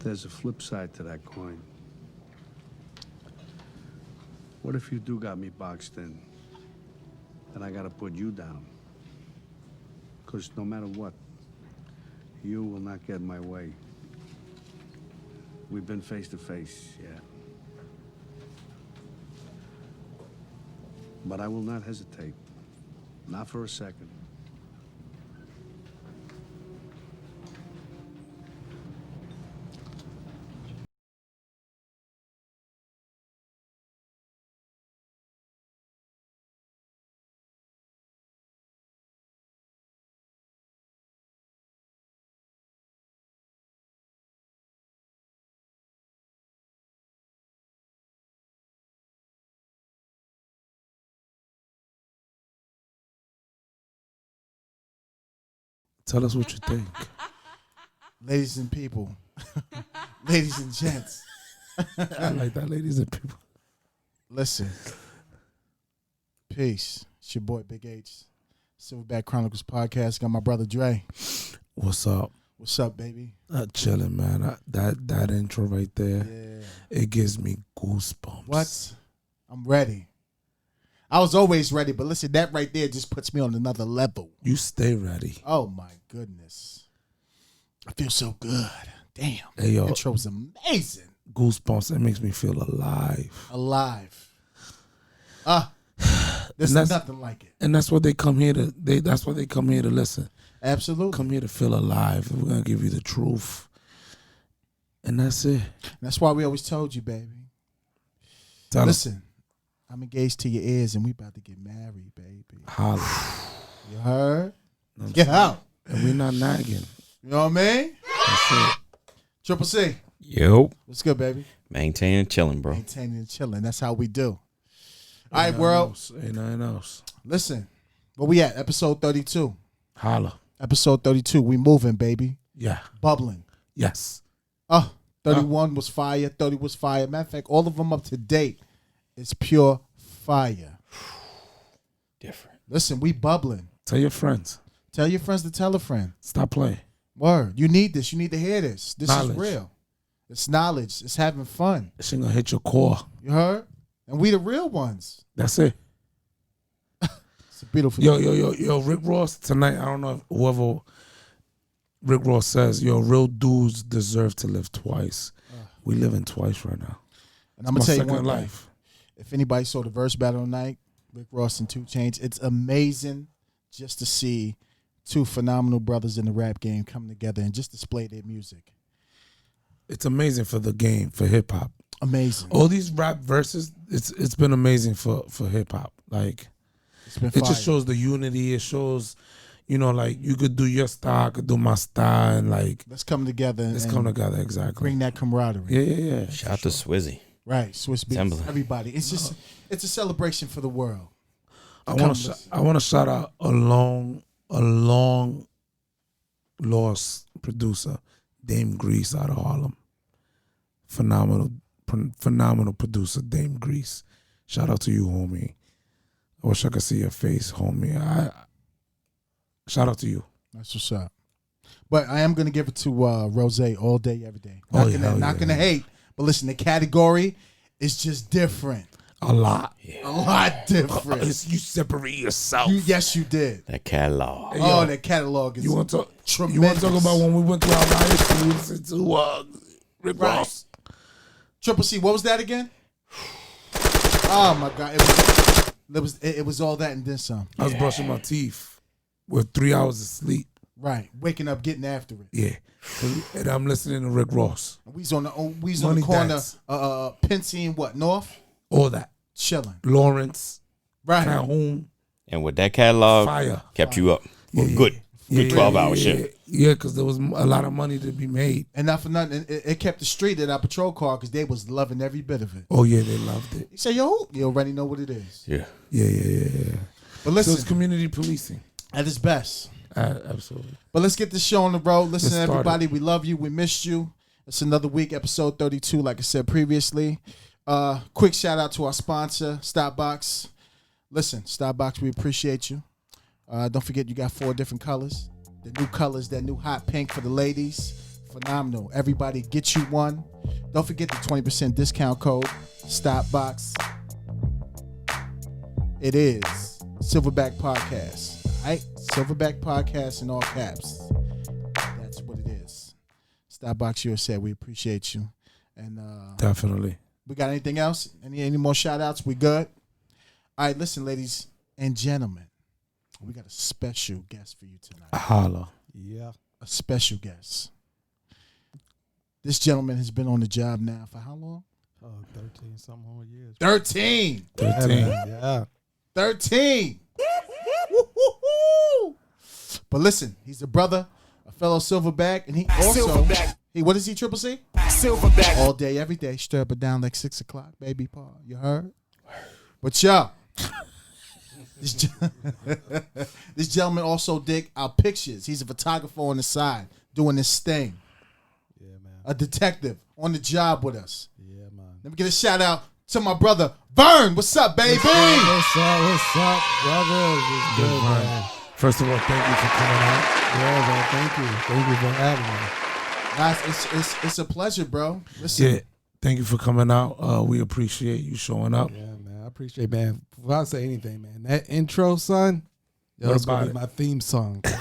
there's a flip side to that coin. What if you do got me boxed in? Then I gotta put you down. Because no matter what, you will not get in my way. We've been face to face, yeah. But I will not hesitate. Not for a second. Tell us what you think. Ladies and people. Ladies and gents. I like that, ladies and people. Listen. Peace. It's your boy, Big H. Silverback Chronicles podcast. Got my brother, Dre. What's up? What's up, baby? Chilling, man. That intro right there, Yeah. it gives me goosebumps. What? I'm ready. I was always ready, but listen, that right there just puts me on another level. You stay ready. Oh, my goodness. I feel so good. Damn. Hey, yo. Intro's amazing. Goosebumps. It makes me feel alive. Alive. There's nothing like it. And that's what they come here to. That's what they come here to listen. Absolutely. Come here to feel alive. We're gonna give you the truth, and that's it. That's why we always told you, baby. Listen, I'm engaged to your ears, and we about to get married, baby. Holla. You heard? Get out. And we're not nagging. You know what I mean? That's it. Triple C. Yo. What's good, baby? Maintaining and chilling, bro. Maintaining and chilling. That's how we do. All right, world. Ain't nothing else. Listen, where we at? Episode 32. Holla. Episode 32. We moving, baby. Yeah. Bubbling. Yes. 31 was fire. 30 was fire. Matter of fact, all of them up to date. It's pure fire. Different. Listen, we bubbling. Tell your friends. Tell your friends to tell a friend. Stop playing. Word. You need this. You need to hear this. This Knowledge. is real. It's knowledge. It's having fun. This ain't gonna hit your core. You heard? And we the real ones. That's it. It's a beautiful Yo, Rick Ross, tonight, I don't know if whoever Rick Ross says, real dudes deserve to live twice. We living twice right now. And I'm going to tell you one life. thing. If anybody saw the verse battle tonight, Rick Ross and 2 Chainz, it's amazing just to see two phenomenal brothers in the rap game come together and just display their music. It's amazing for the game, for hip hop. Amazing. All these rap verses, it's been amazing for hip hop. Like, it's been it just shows the unity. It shows, like you could do your style, I could do my style, and like let's come together. Let's come together, exactly. Bring that camaraderie. Yeah. Shout out to Swizzy. Right, Swiss Beats. Timberland. Everybody. It's just it's a celebration for the world. I want to shout out a long lost producer, Dame Grease out of Harlem. Phenomenal producer, Dame Grease. Shout out to you, homie. I wish I could see your face, homie. Shout out to you. That's what's up. But I am gonna give it to Rose all day, every day. Not gonna hate, but listen, the category is just different. A lot. Yeah. A lot different. You separate yourself. Yes, you did. That catalog. Hey, that catalog is tremendous. You want to talk about when we went to our high school to Rick Ross? Triple C, what was that again? Oh my God, it was all that and then some. I was brushing my teeth with 3 hours of sleep. Right, waking up, getting after it. Yeah, and I'm listening to Rick Ross. We's on the corner, Pensy and what, North? All that. Chilling. Lawrence. Right. Calhoun. And with that catalog, Fire. Kept you up. Good 12-hour shift. Yeah, because there was a lot of money to be made. And not for nothing, it kept the street at our patrol car because they was loving every bit of it. Oh, yeah, they loved it. You say, you already know what it is. Yeah. Yeah. But listen. So it's community policing. At its best. Absolutely. But let's get this show on the road. Listen, everybody, we love you. We missed you. It's another week, episode 32, like I said previously. Quick shout out to our sponsor, Starbucks. Listen, Starbucks, we appreciate you. Don't forget you got 4 different colors. The new colors, that new hot pink for the ladies. Phenomenal. Everybody get you one. Don't forget the 20% discount code, Stopbox. It is Silverback Podcast. All right? Silverback Podcast in all caps. That's what it is. Stopbox USA, we appreciate you. And Definitely. we got anything else? Any more shout outs? We good? All right, listen, ladies and gentlemen. We got a special guest for you tonight. Holla. Yeah. A special guest. This gentleman has been on the job now for how long? 13 some more years. 13. 13. Yeah. 13. Woo-hoo-hoo. But listen, he's a brother, a fellow Silverback, and he also, what is he, Triple C? Silverback. All day, every day, straight up and down like 6 o'clock, baby Paul. You heard? But yo, this gentleman also dig our pictures. He's a photographer on the side doing this thing. Yeah, man. A detective on the job with us. Yeah, man. Let me get a shout out to my brother, Vern. What's up, baby? What's up, brothers? What's good, man? First of all, thank you for coming out. Yeah, man. Thank you. Thank you for having me. Guys, it's a pleasure, bro. Listen. Yeah, thank you for coming out. We appreciate you showing up. Yeah, man. I appreciate, man. Before I say anything, man, that intro, son, yo, What it's about gonna be my theme song, bro.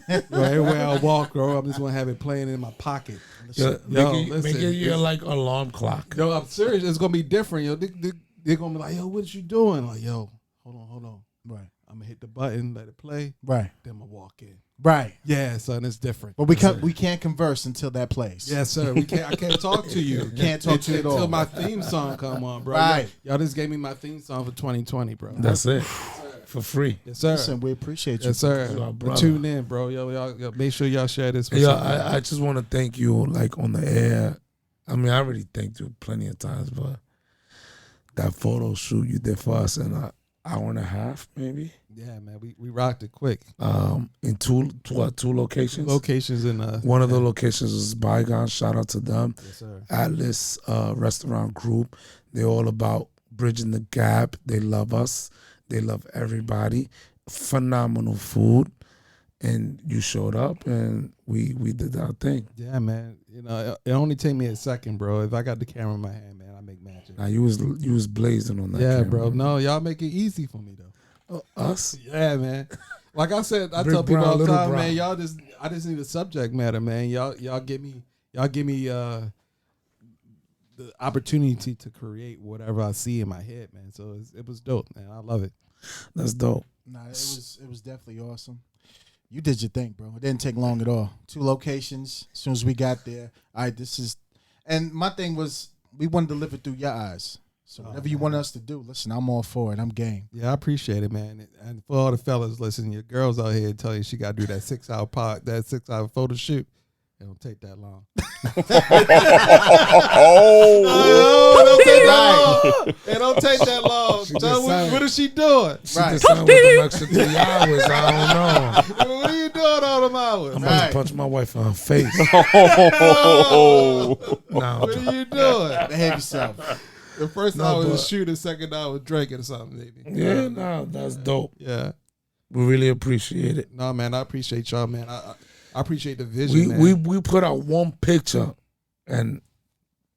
Yo, everywhere I walk, bro, I'm just gonna have it playing in my pocket. Yo, listen, make it your like alarm clock. Yo, I'm serious. It's gonna be different, yo. They're gonna be like, yo, what you doing? Like, yo, hold on. Right. I'm gonna hit the button, let it play. Right. Then I'm gonna walk in. Right. Yeah, son, it's different. But we can't converse until that plays. Yes, sir. I can't talk to you. Can't talk to you at all. Until my theme song come on, bro. Right. Y'all just gave me my theme song for 2020, bro. That's it. For free. Yes, sir. Listen, we appreciate you. Yes, sir. You're our brother. Tune in, bro. Yo, make sure y'all share this with Yo, somebody. I just want to thank you, like, on the air. I mean, I already thanked you plenty of times, but that photo shoot you did for us in an hour and a half, maybe, Yeah, man. We rocked it quick. in two locations. Locations in One of the locations was Bygone. Shout out to them. Yes, sir. Atlas Restaurant Group. They're all about bridging the gap. They love us. They love everybody. Phenomenal food. And you showed up, and we did our thing. Yeah, man. You know, it only take me a second, bro. If I got the camera in my hand, man, I make magic. Now you was blazing on that. Yeah, camera. bro. No, y'all make it easy for me though. Us? Yeah, man. Like I said, I Big tell people Brown, all the Little time, Brown. man. I just need a subject matter, man. Y'all give me the opportunity to create whatever I see in my head, man. So it was dope, man. I love it. That's dope. Nah, it was definitely awesome. You did your thing, bro. It didn't take long at all. 2 locations. As soon as we got there, all right, and my thing was we wanted to live it through your eyes. So whatever you want us to do, listen, I'm all for it. I'm game. Yeah, I appreciate it, man. And for all the fellas, listen, your girls out here tell you she got to do that 6-hour photo shoot. It don't take that long. Don't take that long. It don't take that long. Tell what is she doing? She Right. just signed with them extra 3 hours. I don't know. What are you doing all them hours? I'm Right. about to punch my wife in her face. Oh. No, What are you doing? Behave yourself. The first No, hour but- was shooting, second hour was drinking or something, maybe. yeah, no, that's dope. Yeah. We really appreciate it. No, man, I appreciate y'all, man. I appreciate the vision, man. We put out one picture, and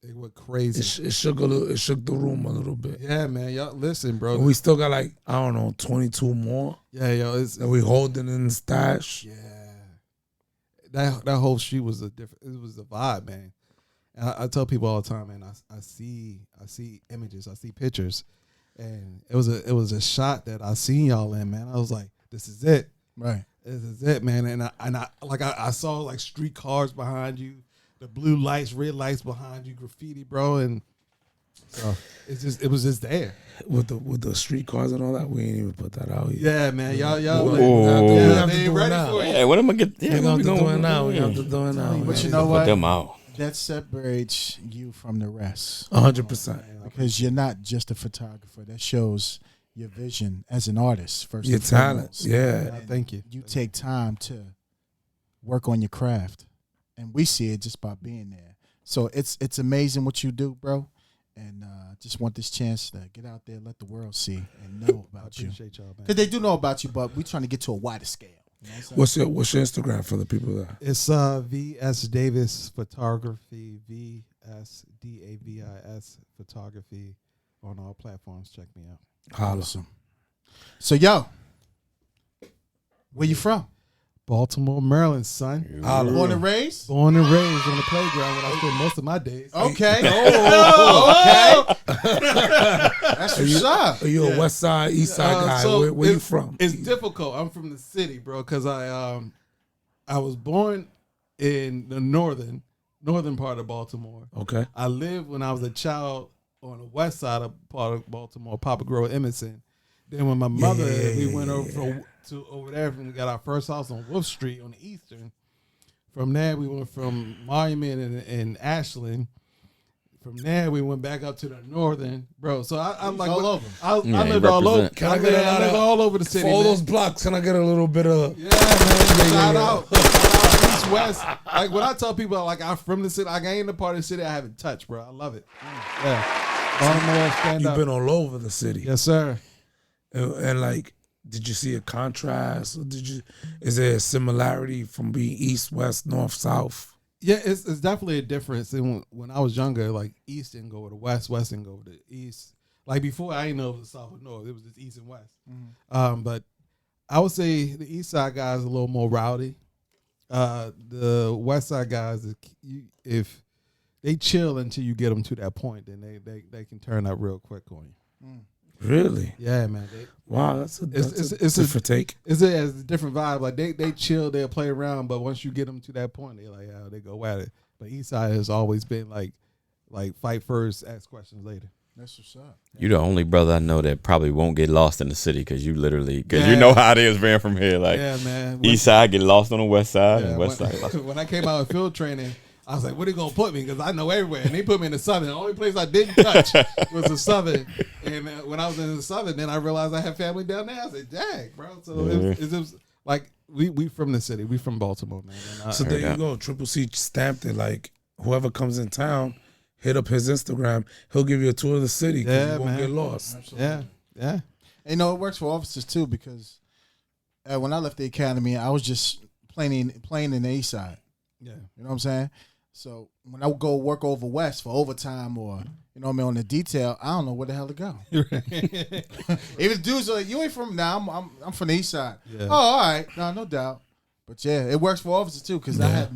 It went crazy. it shook the room a little bit. Yeah, man. Y'all listen, bro. And we still got like, I don't know, 22 more Yeah, yo, it's that we holding in the stash. yeah. That whole shoot was it was a vibe, man. And I tell people all the time, man, I see images, I see pictures. And it was a shot that I seen y'all in, man. I was like, this is it. Right. This is it, man. And I saw like street cars behind you, the blue lights, red lights behind you, graffiti, bro, and so it was just there. With the street cars and all that, we ain't even put that out yet. Yeah, man. Y'all We Oh. have to they do it ready now. for it. Yeah, what am I get? We Yeah, have what to we do gonna it now. We do? have to do it now. But you man. know Put what? them out. That separates you from the rest 100%. because you're not just a photographer. That shows your vision as an artist first. Your and talent, foremost. yeah. And Thank you. You take time to work on your craft, and we see it just by being there. So it's amazing what you do, bro. And just want this chance to get out there, let the world see and know I about you. appreciate y'all, man. Because they do know about you, but we're trying to get to a wider scale. What's your Instagram for the people that? It's VS Davis Photography, VSDAVIS Photography on all platforms. Check me out. Awesome. So, yo, where you from? Baltimore, Maryland, son. Born and raised? Born and raised on the playground when I spent most of my days. Okay. Oh, okay. That's what's up. Are you a West Side, East Side guy? Where you from? It's difficult. I'm from the city, bro, because I was born in the northern part of Baltimore. Okay. I lived when I was a child on the west side of part of Baltimore, Papa Grove, Emerson. Then when my mother, we went over there and we got our first house on Wolf Street on the eastern. From there, we went from Monument and Ashland. From there, we went back up to the northern, bro. So I like all over. I lived all over. I lived all over the city. For all man. those blocks, can I get a little bit of? Yeah, man. Shout out East West. Like when I tell people like I'm from the city, like I ain't a part of the city I haven't touched, bro. I love it. Yeah, Baltimore, stand You've up. been all over the city. Yes, sir. And like, did you see a contrast? Or is there a similarity from being east, west, north, south? Yeah, it's definitely a difference. And when I was younger, like East didn't go with the West, West didn't go with the East. Like before, I didn't know it was South or North. It was just East and West. Mm-hmm. But I would say the East Side guys are a little more rowdy. The West Side guys, if they chill until you get them to that point, then they can turn up real quick on you. Really? Yeah, man. Wow, that's a It's different take. It's a different vibe. Like they chill, they'll play around, but once you get them to that point, they're like, yeah, they go at it. But East Side has always been like fight first, ask questions later. That's what's up. You the only brother I know that probably won't get lost in the city because you know how it is being from here. Like, yeah, man. East side get lost on the west side and west side. When I came out of field training, I was like, where they going to put me? Because I know everywhere. And they put me in the Southern. The only place I didn't touch was the Southern. And when I was in the Southern, then I realized I had family down there. I said, dang, bro. So it was like, we from the city. We from Baltimore, man. So there you go. Triple C stamped it. Like, whoever comes in town, hit up his Instagram. He'll give you a tour of the city because you won't get lost. Absolutely. Yeah. And, it works for officers, too, because when I left the academy, I was just playing in the East Side. Yeah. You know what I'm saying? So when I would go work over West for overtime or, on the detail, I don't know where the hell to go. Even dudes are like, you ain't from now, I'm from the East Side. Yeah. Oh, all right. No doubt. But yeah, it works for officers too, because I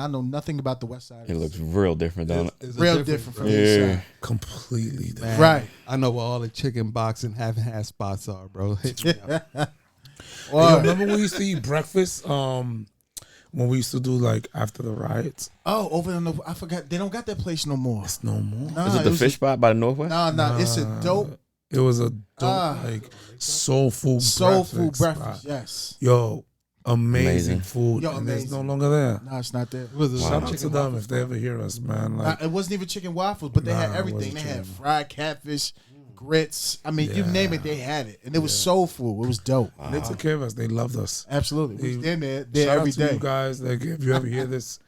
know nothing about the West Side. It looks real different, don't it? It's real different from the East Side. Completely different. Man, right. I know where all the chicken box and half spots are, bro. Hit me up. Well, remember when we used to eat breakfast? When we used to do like after the riots. Oh, over on I forgot. They don't got that place no more. It's no more. Nah, Is it the fish spot by the Northwest? No, it's a dope. It was a dope soul food breakfast. Spot. Yes. Yo, amazing food. Yo, and it's no longer there. No, it's not there. It was Shout out to them if they ever hear us, man. Like, it wasn't even chicken waffles, but they had everything. They had fried catfish, grits. I mean, you name it, they had it, and it was soul food. It was dope. And they took care of us. They loved us. Absolutely. We was in there Shout every out to day. you guys. Like, if you ever hear this,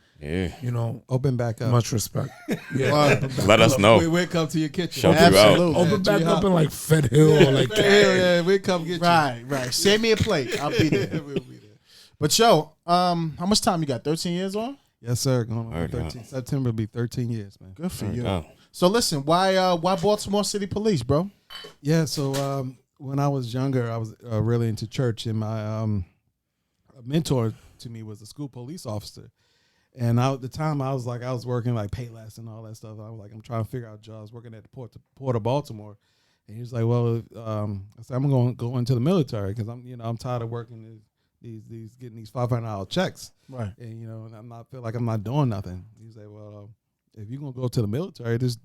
open back up. Much respect. Yeah, let us know. We'll come to your kitchen. Show you Absolutely. out. Open back up in like Fed Hill or like yeah, we'll come get you. Right. Send me a plate. I'll be there. We'll be there. But yo, how much time you got? 13 years on? Yes, sir. Going on 13. September will be 13 years, man. Good for you. So listen, why Baltimore City Police, bro? Yeah, so when I was younger, I was really into church, and my mentor to me was a school police officer. And at the time, I was working like Payless and all that stuff. I was like, I'm trying to figure out jobs, working at the Port of Baltimore. And he was like, well, I said, I'm going to go into the military because I'm tired of working these getting these $500 checks. Right. And, and I feel like I'm not doing nothing. He was like, well, if you're going to go to the military, just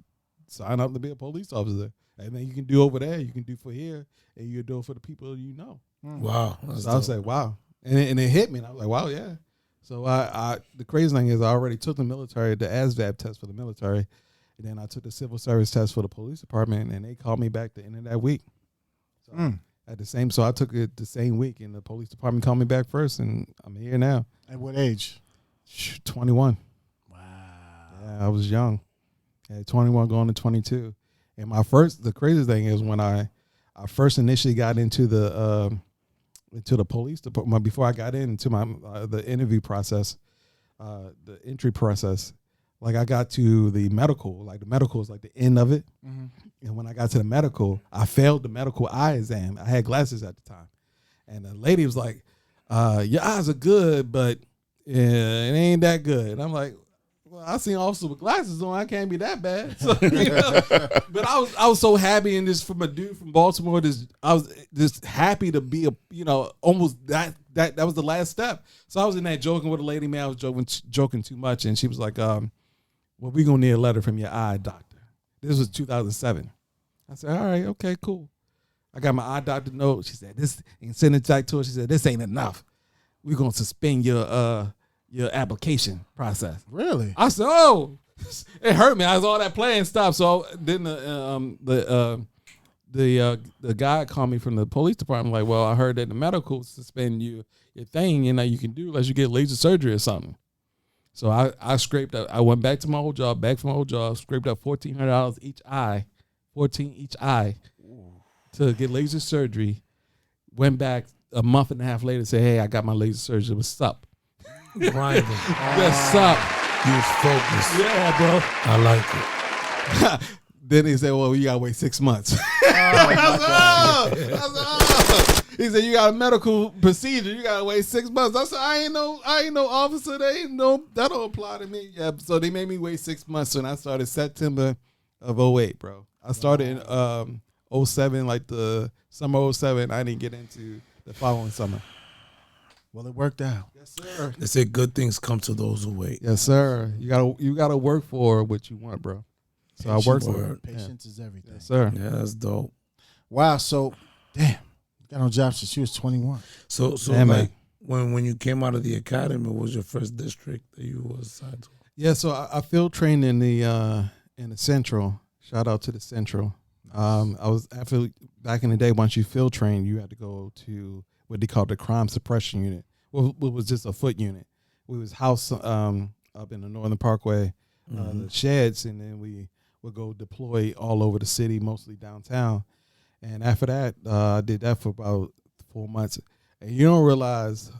sign up to be a police officer. And then you can do over there, you can do for here, and you can do it for the people you know. Wow. So I was like, wow. And it hit me, and I was like, wow, yeah. So I the crazy thing is I already took the military, the ASVAB test for the military, and then I took the civil service test for the police department, and they called me back the end of that week. So so I took it the same week, and the police department called me back first, and I'm here now. At what age? 21. Wow. Yeah, I was young. At 21 going to 22. And the craziest thing is when I first initially got into the into the police department before I got into my the interview process, the entry process. Like I got to the medical, like the medical is like the end of it. And when I got to the medical, I failed the medical eye exam. I had glasses at the time. And the lady was like, your eyes are good, but it ain't that good. And I'm like, well, I seen officers with glasses on. I can't be that bad. So, but I was so happy, and just from a dude from Baltimore, I was just happy to be almost that was the last step. So I was in there joking with a lady, man. I was joking too much, and she was like, well, we gonna need a letter from your eye doctor. This was 2007. I said, all right, okay, cool. I got my eye doctor note. She said, this, and send it back to her. She said, this ain't enough. We're gonna suspend your application process. Really? I said, oh, it hurt me. I was all that playing stuff. So then the guy called me from the police department, like, well, I heard that the medical suspend your thing, and you can do unless you get laser surgery or something. So I scraped up. I went back to my old job, scraped up $1,400 each eye, 14 each eye, to get laser surgery. Went back a month and a half later, said, hey, I got my laser surgery. What's up? Grinding. What's up? You was focused. Yeah, bro. I like it. Then he said, well, you gotta wait 6 months. He said, you got a medical procedure, you gotta wait 6 months. I said, I ain't no officer, that don't apply to me. Yeah, so they made me wait 6 months, and I started September of 08, bro. I started in 07, like the summer 07. I didn't get into the following summer. Well, it worked out. Yes, sir. They say good things come to those who wait. Yes, sir. You gotta work for what you want, bro. So I worked for it. Patience is everything. Yes, sir. Yeah, that's dope. Wow. So, damn, you got on job since she was 21. So Yeah, like when you came out of the academy, what was your first district that you was assigned to? Yeah, so I field trained in the Central. Shout out to the Central. Back in the day, once you field trained, you had to go to what they call the crime suppression unit. Well, it was just a foot unit. We was housed up in the Northern Parkway, the sheds, and then we would go deploy all over the city, mostly downtown. And after that, I did that for about 4 months. And you don't realize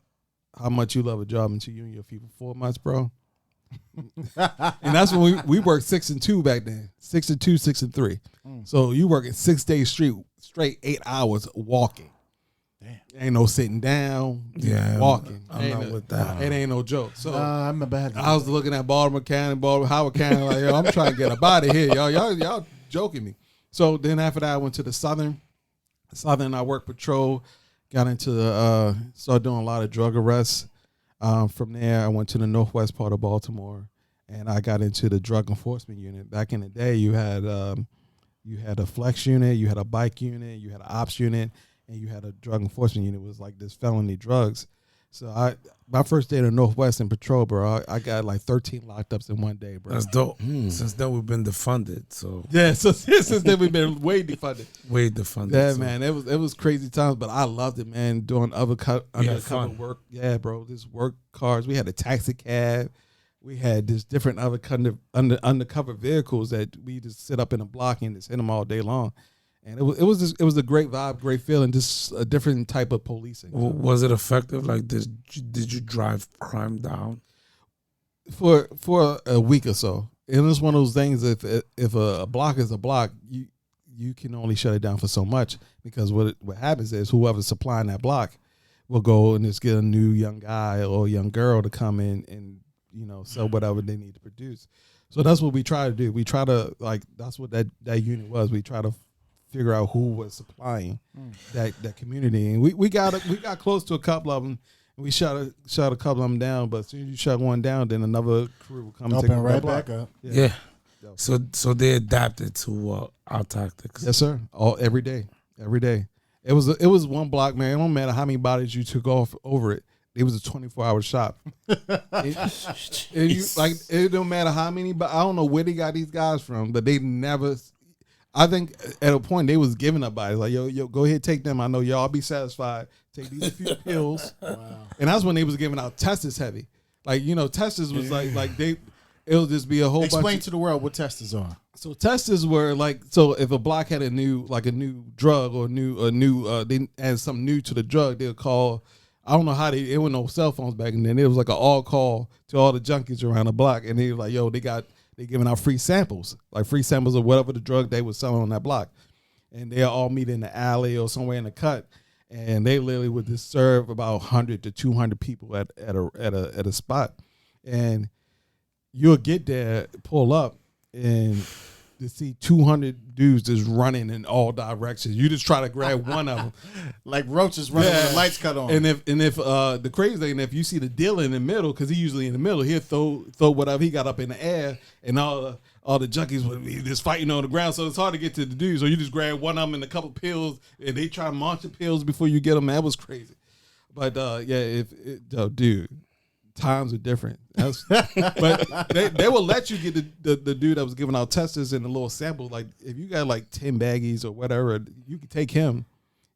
how much you love a job until you and your feet for 4 months, bro. And that's when we worked 6 and 2 back then. 6 and 2, 6 and 3. So you working 6 days straight 8 hours walking. Damn. Ain't no sitting down. Yeah, walking. I'm not with that. It ain't no joke. So I'm a bad. I was looking at Baltimore County, Howard County, like, yo, I'm trying to get up out of here, y'all joking me. So then after that, I went to the Southern. I worked patrol, got into started doing a lot of drug arrests. From there, I went to the northwest part of Baltimore, and I got into the drug enforcement unit. Back in the day, you had a flex unit, you had a bike unit, you had an ops unit, and you had a drug enforcement unit. It was like this felony drugs. So my first day in the northwest in patrol, bro, I got like 13 lockups in one day, bro. That's dope. Since then, we've been defunded. So yeah, so since then we've been way defunded. Way defunded. Yeah, so. man, it was crazy times, but I loved it, man. Doing undercover work, yeah, bro. This work cars. We had a taxi cab. We had this different other kind of undercover vehicles that we just sit up in a block and just hit them all day long. And it was a great vibe, great feeling, just a different type of policing. Was it effective? Like, did you drive crime down? For a week or so. And it's one of those things, if a block is a block, you can only shut it down for so much, because what happens is whoever's supplying that block will go and just get a new young guy or young girl to come in and sell whatever they need to produce. So that's what we try to do. We try to, like, that's what that unit was. We try to figure out who was supplying that community, and we got close to a couple of them. We shut a couple of them down, but as soon as you shut one down, then another crew will come and take open right block. back up. Yeah. So they adapted to our tactics. Yes, sir. Every day. It was one block, man. It don't matter how many bodies you took off over it. It was a 24-hour shop. It don't matter how many. But I don't know where they got these guys from, but they never. I think at a point they was giving up bodies, like, yo, go ahead, take them. I know y'all be satisfied. Take these few pills. Wow. And that's when they was giving out testers heavy. Like, testers was like it'll just be a whole bunch. Explain to the world what testers are. So testers were like, so if a block had a new drug or they add something new to the drug, they'll call. I don't know how it wasn't no cell phones back then. It was like an all call to all the junkies around the block, and they were like, yo, they giving out free samples, like free samples of whatever the drug they was selling on that block, and they'll all meet in the alley or somewhere in the cut, and they literally would just serve about 100 to 200 people at a spot, and you'll get there, pull up, and to see 200 dudes just running in all directions. You just try to grab one of them. Like roaches running when the lights cut on. And if the crazy thing, if you see the dealer in the middle, because he's usually in the middle, he'll throw whatever he got up in the air, and all the junkies would be just fighting on the ground. So it's hard to get to the dudes. So you just grab one of them and a couple pills, and they try to launch the pills before you get them. That was crazy. But dude, times are different. But they will let you get the dude that was giving out testers in a little sample. Like if you got like 10 baggies or whatever, you can take him.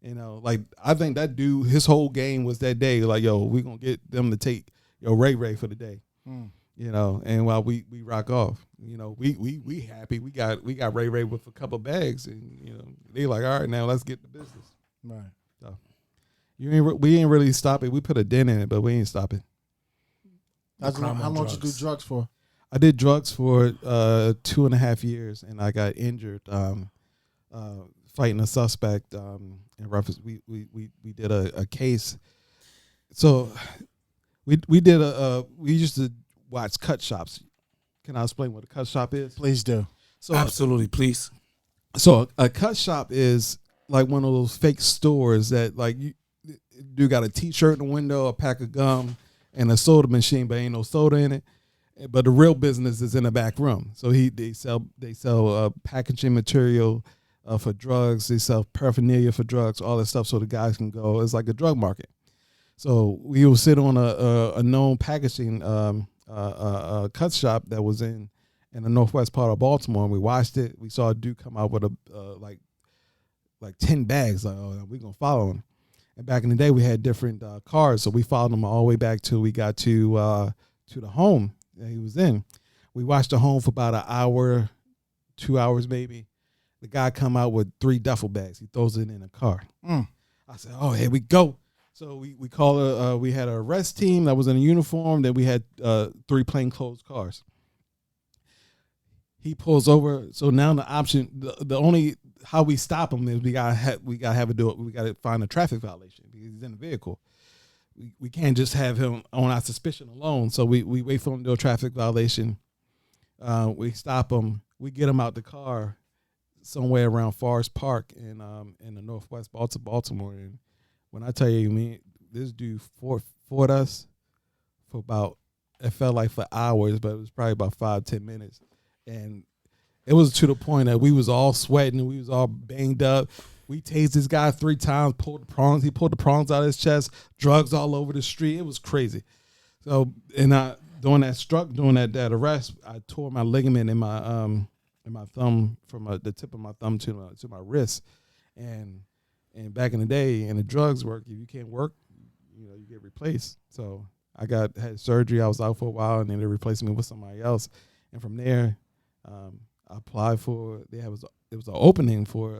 You know, like I think that dude, his whole game was that day. Like, yo, we gonna get them to take Ray for the day. You know, and while we rock off, you know, we happy. We got Ray with a couple bags, and you know, they like, all right, now let's get the business. Right. So we ain't really stop it. We put a dent in it, but we ain't stop it. How long did you do drugs for? I did drugs for 2.5 years, and I got injured fighting a suspect in reference. We did a case. So we used to watch cut shops. Can I explain what a cut shop is? Please do. So Absolutely, please. So a cut shop is like one of those fake stores that like you got a T-shirt in the window, a pack of gum, and a soda machine, but ain't no soda in it. But the real business is in the back room. So they sell packaging material for drugs. They sell paraphernalia for drugs, all that stuff, so the guys can go. It's like a drug market. So we will sit on a known packaging cut shop that was in the northwest part of Baltimore, and we watched it. We saw a dude come out with like 10 bags. Like, oh, we're gonna follow him. And back in the day, we had different cars, so we followed him all the way back till we got to the home that he was in. We watched the home for about an hour, 2 hours maybe. The guy come out with 3 duffel bags. He throws it in a car. I said, oh, here we go. So we called we had an arrest team that was in a uniform. Then we had 3 plainclothes cars. He pulls over. So now the option, the only how we stop him is we gotta find a traffic violation because he's in the vehicle. We can't just have him on our suspicion alone. So we wait for him to do a traffic violation. We stop him. We get him out the car somewhere around Forest Park in the northwest Baltimore. And when I tell you, man, this dude fought us for about, it felt like for hours, but it was probably about 5-10 minutes. And it was to the point that we was all sweating. We was all banged up. We tased this guy 3 times, pulled the prongs. He pulled the prongs out of his chest, drugs all over the street. It was crazy. So, and during that arrest, I tore my ligament in my thumb from the tip of my thumb to my wrist. And back in the day, and the drugs work, if you can't work, you get replaced. So I had surgery. I was out for a while, and then they replaced me with somebody else. And from there, I applied for. There was an opening for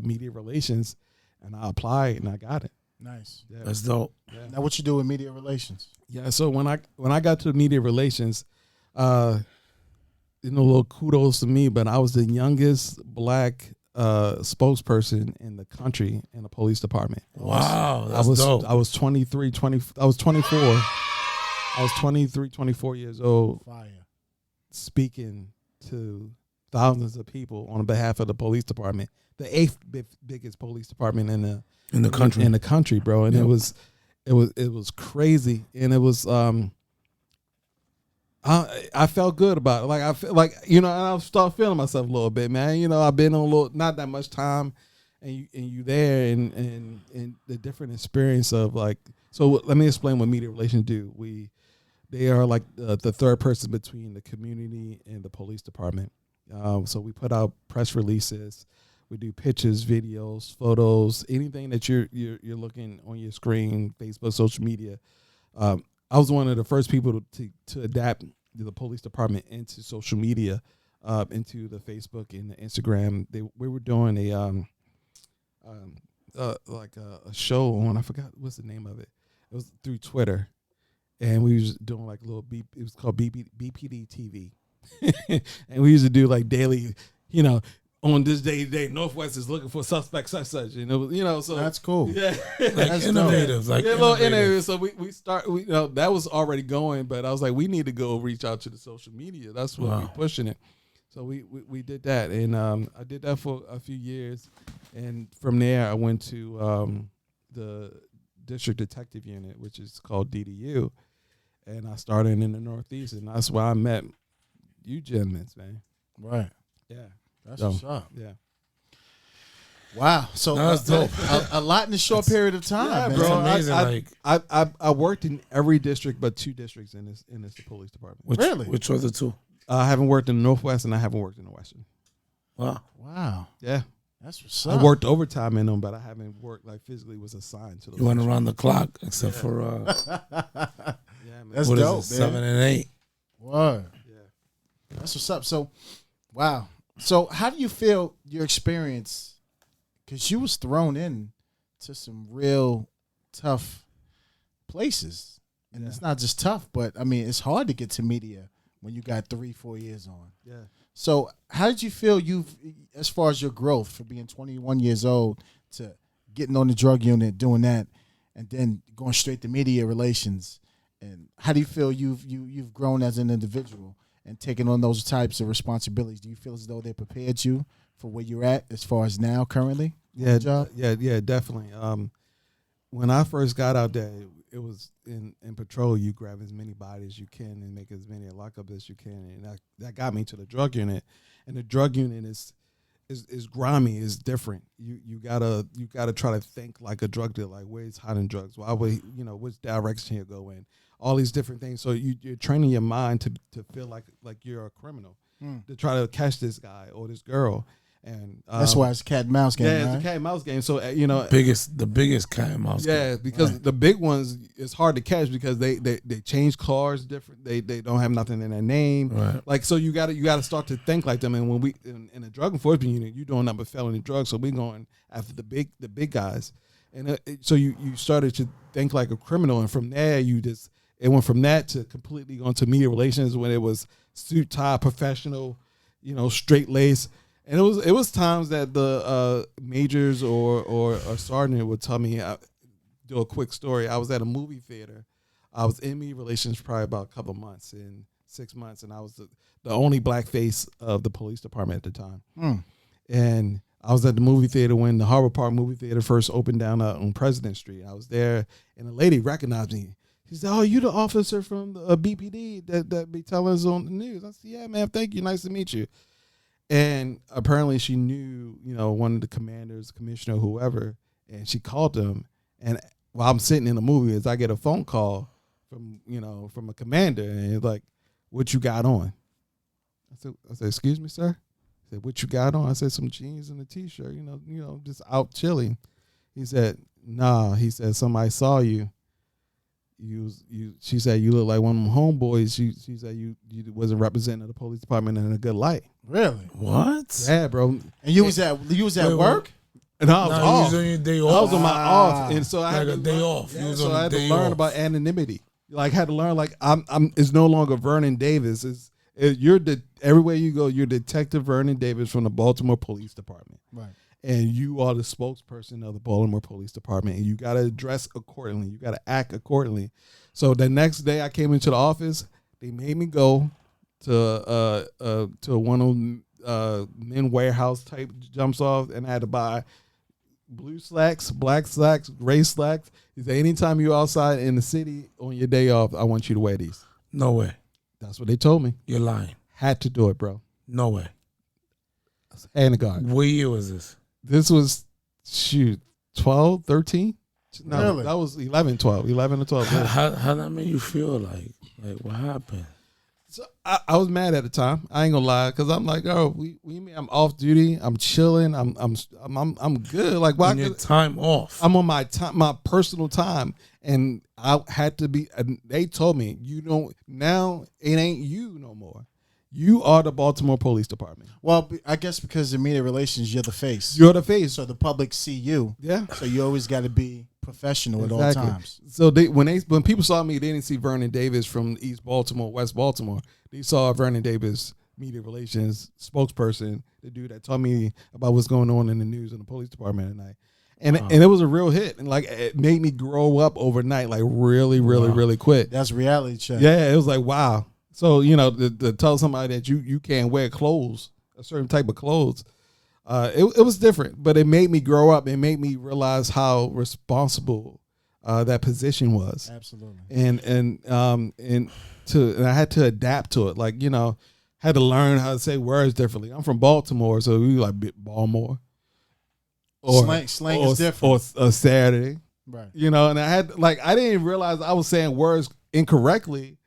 media relations, and I applied and I got it. Nice. Yeah. That's dope. Yeah. Now, what you do with media relations? Yeah. So when I got to media relations, a little kudos to me, but I was the youngest black spokesperson in the country in the police department. Wow, that's dope. I was 24. I was 23, 24 years old. Fire. Speaking to thousands of people on behalf of the police department, the 8th biggest police department in the country, bro. And it was crazy, and it was I felt good about it. Like I feel like I start feeling myself a little bit, man. I've been on not that much time, and you there, and the different experience of like. So let me explain what media relations do. They are like the third person between the community and the police department. So we put out press releases, we do pictures, videos, photos, anything that you're looking on your screen, Facebook, social media. I was one of the first people to adapt the police department into social media, into the Facebook and the Instagram. We were doing a show on, I forgot what's the name of it. It was through Twitter, and we was doing like a little it was called BPD TV, and we used to do like daily, on this day, Northwest is looking for suspects such, so that's cool. Yeah, Like innovative, like a little innovative. So we that was already going, but I was like, we need to go reach out to the social media. That's what we're pushing it. So we did that, and I did that for a few years, and from there I went to the District Detective Unit, which is called DDU, and I started in the Northeast, and that's where I met you gentlemen, man. Right. Yeah. That's what's up. Yeah. Wow. So That's dope. a lot in a short period of time, Yeah, man. bro. It's amazing. I worked in every district but 2 districts in this police department. Really? Which were the 2? I haven't worked in the Northwest and I haven't worked in the Western. Wow. Wow. Yeah. That's what's up. I worked overtime in them, but I haven't worked like physically was assigned to those. You went districts. around the clock, except for Yeah, man. That's what dope, is it, man. 7 and 8. Word. Yeah. That's what's up. So, wow. So, how do you feel your experience? Because you was thrown in to some real tough places, and it's not just tough, but I mean, it's hard to get to media when you got 3-4 years on. Yeah. So, how did you feel as far as your growth from being 21 years old to getting on the drug unit, doing that, and then going straight to media relations? And how do you feel you've grown as an individual and taking on those types of responsibilities? Do you feel as though they prepared you for where you're at as far as now currently? Yeah, job? yeah, definitely. When I first got out there, it was in patrol. You grab as many bodies as you can and make as many lockup as you can, and that got me to the drug unit. And the drug unit is grimy, is different. You gotta try to think like a drug dealer, like where's hiding drugs, why would which direction you go in, all these different things. So you're training your mind to feel like you're a criminal, to try to catch this guy or this girl. And that's why it's a cat and mouse game. Yeah, right? it's a cat and mouse game. So The biggest cat and mouse. Yeah, because the big ones it's hard to catch because they change cars different. They don't have nothing in their name. Right. Like, so you got to start to think like them. And when we in the drug enforcement unit, you're doing nothing but felony drugs. So we going after the big guys. And so you started to think like a criminal. And from there it went from that to completely going to media relations when it was suit, tie, professional, straight lace. And it was times that the majors or sergeant would tell me, do a quick story. I was at a movie theater. I was in media relations probably about a couple of months, in 6 months, and I was the only black face of the police department at the time. And I was at the movie theater when the Harbor Park movie theater first opened down on President Street. I was there, and a lady recognized me. She said, "Oh, you the officer from the BPD that be telling us on the news?" I said, "Yeah, ma'am, thank you. Nice to meet you." And apparently she knew, one of the commanders, commissioner, whoever, and she called him. And while I'm sitting in the movie, I get a phone call from a commander, and he's like, "What you got on?" I said, "Excuse me, sir." He said, "What you got on?" I said, "Some jeans and a t-shirt, just out chilling." He said, "Nah." He said, "Somebody saw you. She said you look like one of them homeboys. She said you wasn't representing the police department in a good light." Really? What? Yeah, bro. And you was at work? And I was No, off. you was on your day I off. was on my off, and so I had Like a to day learn- off. You Yeah, was so on I a had to day learn off. about anonymity. Like, I had to learn like it's no longer Vernon Davis. You're everywhere you go, you're Detective Vernon Davis from the Baltimore Police Department. Right. And you are the spokesperson of the Baltimore Police Department, and you got to dress accordingly. You got to act accordingly. So the next day I came into the office, they made me go to one of them men warehouse type jumps off, and I had to buy blue slacks, black slacks, gray slacks. He said, anytime you're outside in the city on your day off, I want you to wear these. No way. That's what they told me. You're lying. Had to do it, bro. No way. Hand to God. What year was this? This was, 12, 13? No, Really? that was 11, 12. 11 or 12. Yeah. How that made you feel? Like what happened? So I was mad at the time. I ain't gonna lie, because I'm like, oh, I'm off duty. I'm chilling. I'm good. Like, why? On your time off. I'm on my time, my personal time, And I had to be, and they told me, you don't, now it ain't you no more. You are the Baltimore Police Department. Well, I guess because in media relations, you're the face. You're the face. So the public see you. Yeah. So you always got to be professional at all Exactly. times. So when people saw me, they didn't see Vernon Davis from East Baltimore, West Baltimore. They saw Vernon Davis, media relations spokesperson, the dude that told me about what's going on in the news in the police department at night. And it was a real hit. And like it made me grow up overnight, like really, really, really quick. That's reality check. Yeah, it was like, wow. So, you know, to tell somebody that you can't wear clothes, a certain type of clothes, it was different. But it made me grow up. It made me realize how responsible that position was. Absolutely. And I had to adapt to it. Like, you know, had to learn how to say words differently. I'm from Baltimore, so we like Baltimore. Slang is different. Or a Saturday. Right. You know, and I didn't realize I was saying words incorrectly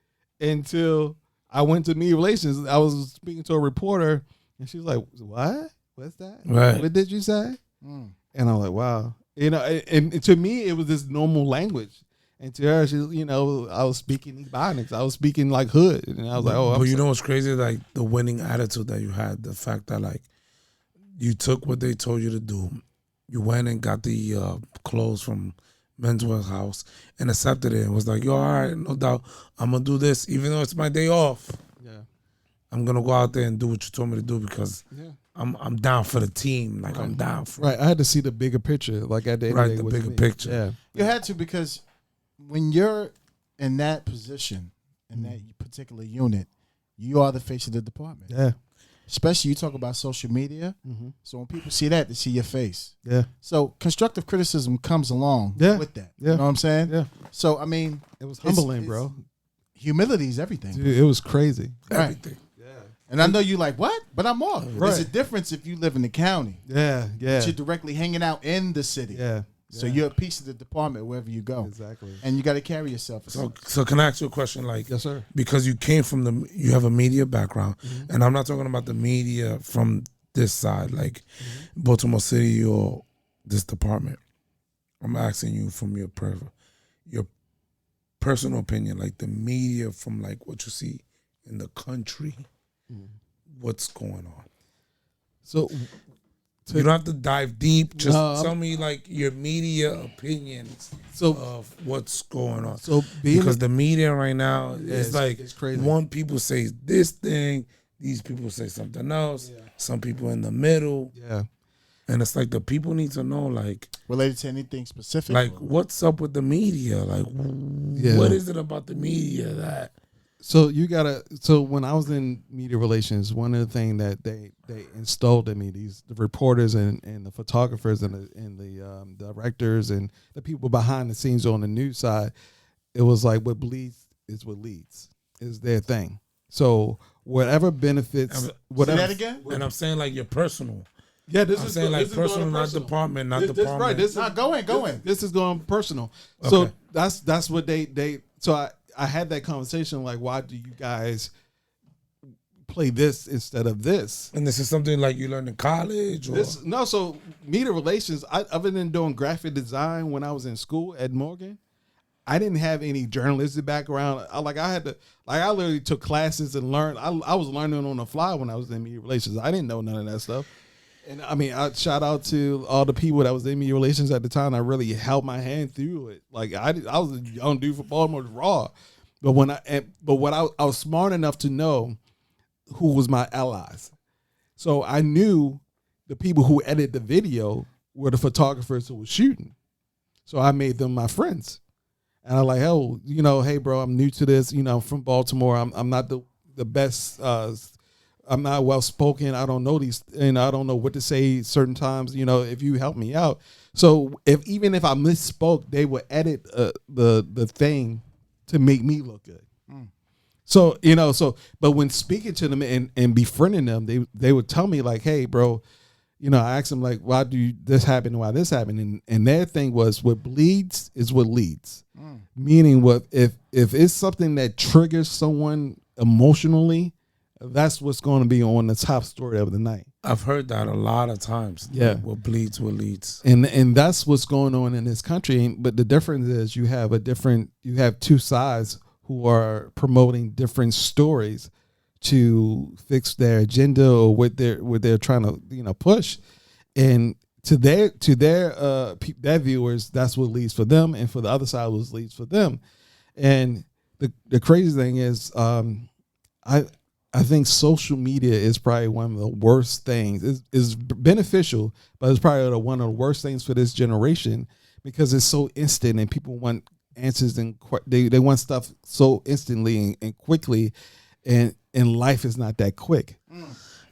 until I went to media relations. I was speaking to a reporter, and she was like, "What? What's that? Right. What did you say?" Mm. And I'm like, "Wow." You know, and to me, it was this normal language. And to her, she, you know, I was speaking Ebonics. I was speaking like hood, and I was like, "Oh." But you know what's crazy? Like the winning attitude that you had, the fact that like you took what they told you to do, you went and got the clothes from Men's Warehouse and accepted it and was like, yo, all right, no doubt, I'm gonna do this, even though it's my day off. Yeah. I'm gonna go out there and do what you told me to do because Yeah. I'm down for the team. Like I'm down for Right. I had to see the bigger picture. Like at the end of Right, the day, the was bigger me. picture. Yeah. You had to, because when you're in that position, in that particular unit, you are the face of the department. Yeah. Especially you talk about social media. Mm-hmm. So when people see that, they see your face. Yeah. So constructive criticism comes along Yeah. with that. Yeah. You know what I'm saying? Yeah. So, I mean, It was It's- humbling, it's- bro. humility is everything. Dude, it was crazy. everything. And I know you like, what? But I'm off. Right. There's a difference if you live in the county. Yeah. Yeah. But you're directly hanging out in the city. Yeah. So Yeah. you're a piece of the department wherever you go. Exactly. And you got to carry yourself. So can I ask you a question? Like, Yes, sir. because you came from you have a media background, Mm-hmm. and I'm not talking about the media from this side, like Mm-hmm. Baltimore City or this department. I'm asking you from your personal opinion, like the media from like what you see in the country, what's going on. So You don't have to dive deep. Just No, tell me like your media opinions So- of what's going on. So being Because the media right now is like it's crazy. one people say this thing, these people say something else, some people in the middle, yeah. and it's like the people need to know like Related to anything specific? what's up with the media? Like what is it about the media that So so when I was in media relations, one of the things that they installed in me, the reporters and the photographers and the directors and the people behind the scenes on the news side, it was like what bleeds is what leads, is their thing. So whatever benefits, Say whatever. that again? and I'm saying like your personal. Yeah, this I'm is saying this like is going personal, not personal. department, not This department. right. This is Nah, go in. This is going personal. So Okay. that's what they. So I had that conversation like, why do you guys play this instead of this? And this is something like you learned in college or So media relations. I've been doing graphic design when I was in school at Morgan. I didn't have any journalistic background. I literally took classes and learned. I was learning on the fly when I was in media relations. I didn't know none of that stuff. And I mean, I shout out to all the people that was in media relations at the time. I really held my hand through it. Like I was a young dude for Baltimore Raw, but I was smart enough to know who was my allies. So I knew the people who edited the video were the photographers who were shooting. So I made them my friends. And I'm like, oh, hey, bro, I'm new to this. I'm from Baltimore. I'm not the best. I'm not well spoken. I don't know these, and I don't know what to say certain times. If you help me out. So even if I misspoke, they would edit the thing to make me look good. So but when speaking to them and befriending them, they would tell me like, hey, bro, I asked them like, why do this happen? Why this happened? And their thing was, what bleeds is what leads. Meaning, if it's something that triggers someone emotionally, that's what's going to be on the top story of the night. I've heard that a lot of times. Yeah. What bleeds, what leads. And that's what's going on in this country. But the difference is you have two sides who are promoting different stories to fix their agenda or what they're trying to push. And to their viewers, that's what leads for them, and for the other side, what leads for them. And the crazy thing is, I think social media is probably one of the worst things. It's beneficial, but it's probably one of the worst things for this generation because it's so instant and people want answers and they want stuff so instantly and quickly, and life is not that quick.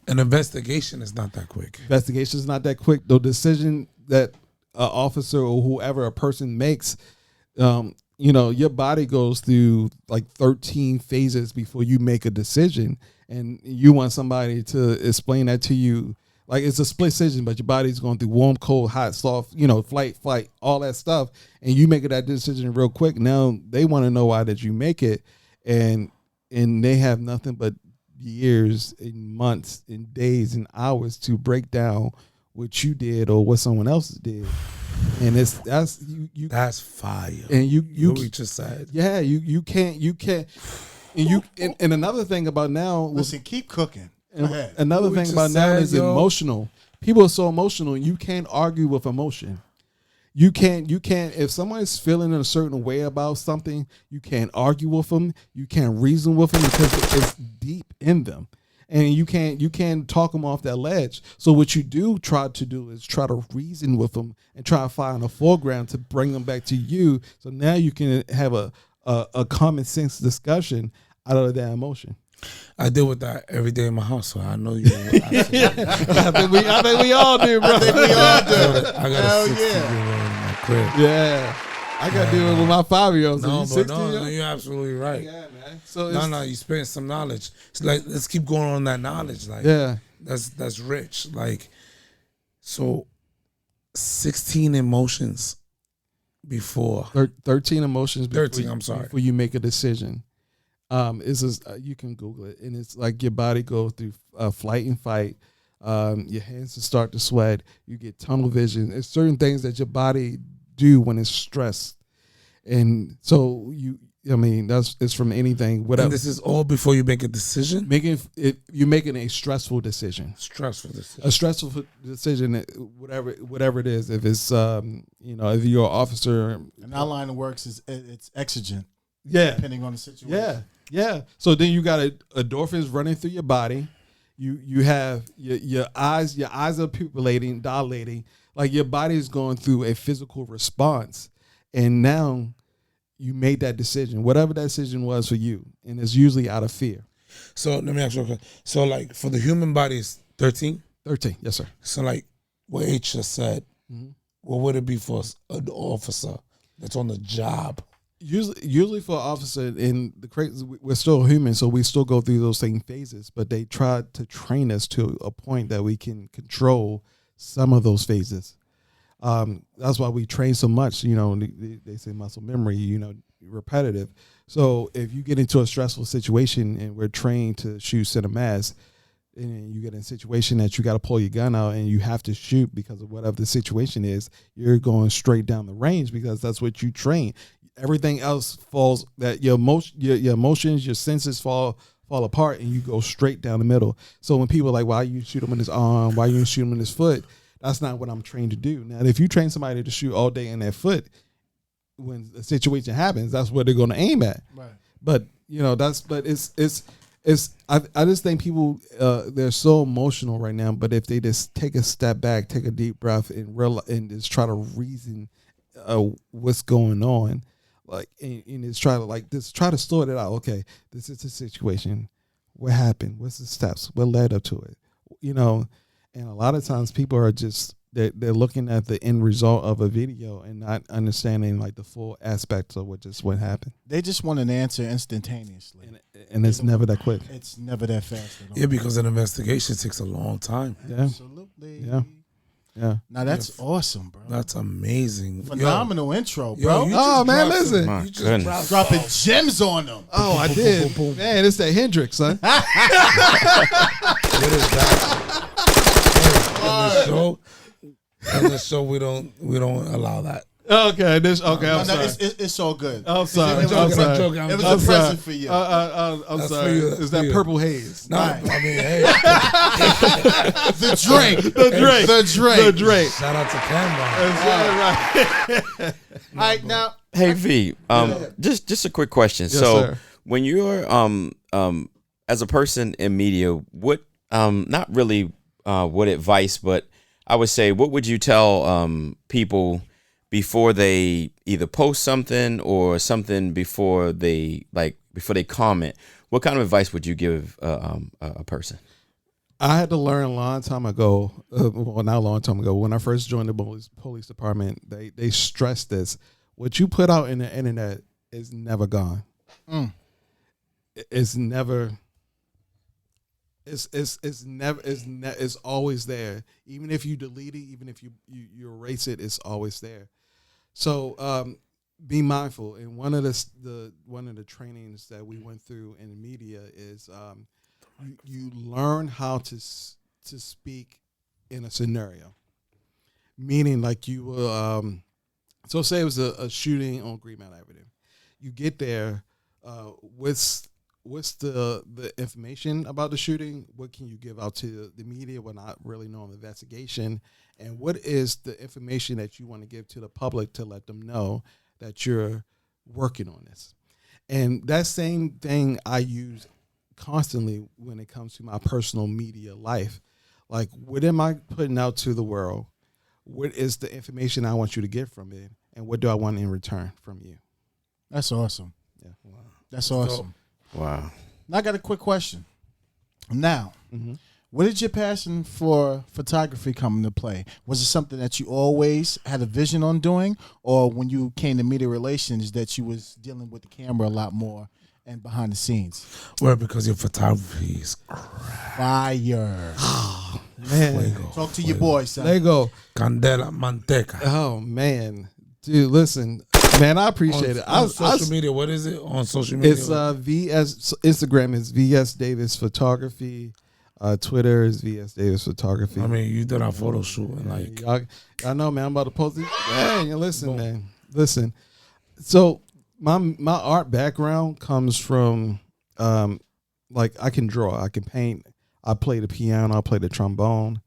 An investigation is not that quick. Investigation is not that quick. The decision that an officer or whoever a person makes, your body goes through like 13 phases before you make a decision, and you want somebody to explain that to you. Like it's a split decision, but your body's going through warm, cold, hot, soft, flight, all that stuff, and you make that decision real quick. Now they want to know why did you make it, and they have nothing but years and months and days and hours to break down what you did or what someone else did. And that's fire. And you what we just said. Yeah, you can't and another thing about now, listen, keep cooking. Another thing about now is emotional. People are so emotional, and you can't argue with emotion. You can't if someone's feeling in a certain way about something, you can't argue with them, you can't reason with them because it's deep in them. And you can't talk them off that ledge. So what you try to reason with them and try to find a foreground to bring them back to you. So now you can have a common sense discussion out of that emotion. I deal with that every day in my house, so I know you. I think we all do, bro. I got a 16-year-old in my crib. Yeah. I got to deal with my 5-year-old. No, you're absolutely right. Yeah, man. So you spend some knowledge. It's like, let's keep going on that knowledge. Like, yeah, that's rich. Like, so 16 emotions before 13 emotions. 13. I'm sorry. Before you make a decision. You can Google it, and it's like your body goes through flight and fight. Your hands start to sweat. You get tunnel vision. It's certain things that your body do when it's stressed, and so it's from anything. Whatever. And this is all before you make a decision. You're making a stressful decision. A stressful decision. Whatever it is. If it's if you're an officer, and how line of works is it's exigent. Yeah, depending on the situation. Yeah. So then you got endorphins running through your body. You have your eyes are pupillating, dilating. Like your body is going through a physical response, and now you made that decision, whatever that decision was for you, and it's usually out of fear. So let me ask you a question. So like for the human body is 13? 13, yes, sir. So like what H just said, what would it be for an officer that's on the job? Usually for an officer, and we're still human, so we still go through those same phases, but they try to train us to a point that we can control some of those phases. That's why we train so much. They say muscle memory, repetitive. So if you get into a stressful situation and we're trained to shoot center mass, and you get in a situation that you got to pull your gun out and you have to shoot because of whatever the situation is, you're going straight down the range because that's what you train. Everything else falls, that your emotions, your senses fall apart, and you go straight down the middle. So when people are like, why you shoot him in his arm? Why you shoot him in his foot? That's not what I'm trained to do. Now, if you train somebody to shoot all day in their foot, when a situation happens, that's where they're going to aim at. Right. But I just think people they're so emotional right now. But if they just take a step back, take a deep breath, and just try to reason what's going on. Like and it's try to sort it out. Okay, this is the situation. What happened? What's the steps? What led up to it? And a lot of times people are just they're looking at the end result of a video and not understanding like the full aspects of what happened. They just want an answer instantaneously, and it's never that quick. It's never that fast at all. Yeah, because an investigation takes a long time. Yeah, absolutely. Yeah. Yeah. Now that's awesome, bro. That's amazing. Phenomenal intro, Yo, bro. you Oh, just man, dropped listen. some- My you just goodness. Dropping gems on them. Oh, I did. Man, it's that Hendrix, son. What is that? In the show, we don't allow that. Okay, I'm No, sorry. it's all good. I'm sorry. It was, I'm sorry. joking, I'm it was joking. a present for you. I'm That's sorry. for you, that's It's for that you. purple haze. No, Right. I mean, hey, The Drake. The Drake. shout out to Cameron. Right. All right, now. Hey V, just a quick question. Yes, So sir. when you're as a person in media, what not really what advice, but I would say what would you tell people before they either post something or something before they comment? What kind of advice would you give a person? I had to learn a long time ago. Well, not a long time ago. When I first joined the police department, they stressed this: what you put out in the internet is never gone. It's never. It's always there. Even if you delete it, even if you erase it, it's always there. So be mindful. And one of the trainings that we went through in the media is you learn how to speak in a scenario. Meaning, like you will. So say it was a shooting on Greenmount Avenue. You get there. What's the information about the shooting? What can you give out to the media? We're not really knowing the investigation. And what is the information that you want to give to the public to let them know that you're working on this? And that same thing I use constantly when it comes to my personal media life. Like, what am I putting out to the world? What is the information I want you to get from it? And what do I want in return from you? That's awesome. Yeah. Wow. That's awesome. Wow. Now I got a quick question. Now, where did your passion for photography come into play? Was it something that you always had a vision on doing, or when you came to media relations that you was dealing with the camera a lot more and behind the scenes? Well, because your photography is Fire. Man. Talk to your boy, son. Lego. Candela Manteca. Oh, man. Dude, listen. Man, I appreciate it. On social media, what is it? On social media? It's VS, Instagram is VS Davis Photography. Twitter is VS Davis Photography. I mean, you did our photo shoot and like. I know, man. I'm about to post it. Dang, listen, man. Listen. So my art background comes from like I can draw, I can paint, I play the piano, I play the trombone.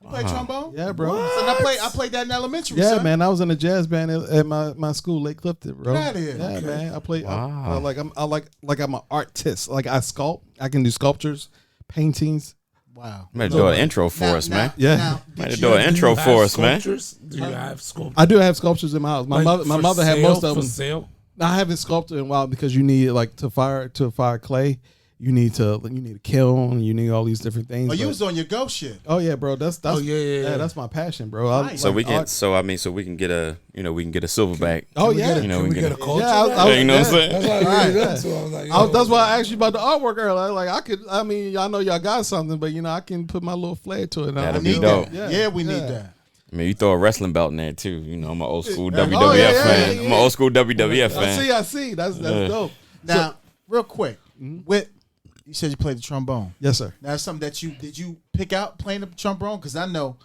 You play trombone? Yeah, bro. Son, I played that in elementary. Yeah, son. man. I was in a jazz band at my school, Lake Clifton, bro. Get outta here. Yeah, Okay. man. I play. Wow. I'm an artist. Like I sculpt. I can do sculptures, paintings. Wow. Might do an intro for us, man. Yeah. Might do an intro for us, man. Do you have sculptures? I do have sculptures in my house. My mother had most of for them. sale? I haven't sculpted in a while because you need like to fire clay. You need a kiln. You need all these different things. Oh, you but- was on your go shit. Oh yeah, bro. That's yeah. That's my passion, bro. I Nice. So like we can, art. so we can get a silverback. Oh yeah. You know, Can we get a a culture? Yeah, Yeah, you know what I'm saying? That's why I Right, really yeah. got to. I was like, That's why I asked you about the artwork earlier. Like I know y'all got something, but I can put my little flair to it. That'd We be need dope. that. Yeah, we need that. I mean, you throw a wrestling belt in there too. You know, I'm an old school Yeah. WWF Oh, yeah, fan. yeah, I'm an old school WWF fan. I see. That's dope. Now, real quick, with you said you played the trombone. Yes, sir. Now, that's something that did you pick out playing the trombone? Because I know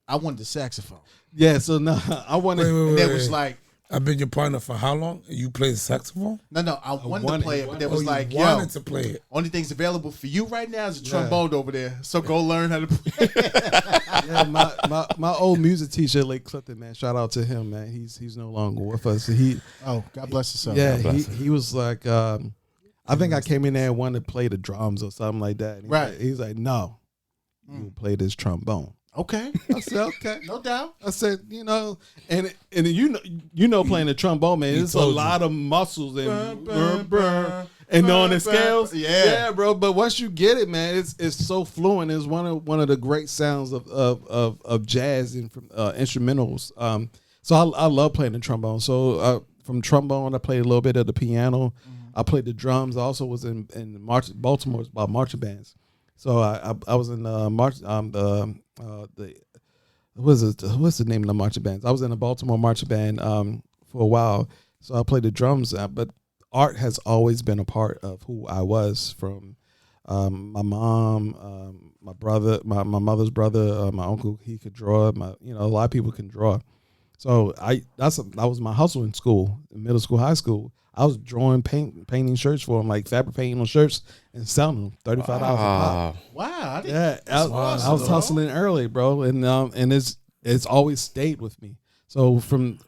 I wanted the saxophone. Yeah. So now I want Wait, to. wait, And wait, that was wait. like, I've been your partner for how long? You play the saxophone? no, I wanted to wanted- play it, but there Oh, was you like, yo, wanted to play it. only things available for you right now is a trombone over there. So go learn how to play. Yeah, my old music teacher, Lake Clifton, man. Shout out to him, man. He's no longer with us. Oh, God bless his son. Yeah, bless he was like, I think I came in there and wanted to play the drums or something like that. And Right. He's like, no, you play this trombone. Okay, I said, okay. no doubt. I said, and playing the trombone, man. It's a told you. lot of muscles and Burn, burn, and on burn, the scales. burn. Yeah. bro. But once you get it, man, it's so fluent. It's one of the great sounds of jazz and from instrumentals. So I love playing the trombone. So from trombone, I played a little bit of the piano. I played the drums. I also was in Baltimore about marching bands. So I was in the what's the name of the marching bands? I was in a Baltimore marching band for a while, so I played the drums. But art has always been a part of who I was. From my mom, my brother, my mother's brother, my uncle. He could draw. A lot of people can draw. So that was my hustle in school, in middle school, high school. I was drawing, painting shirts for them, like fabric painting on shirts and selling them $35 a pop. Wow. I was hustling early, bro, and it's always stayed with me. So from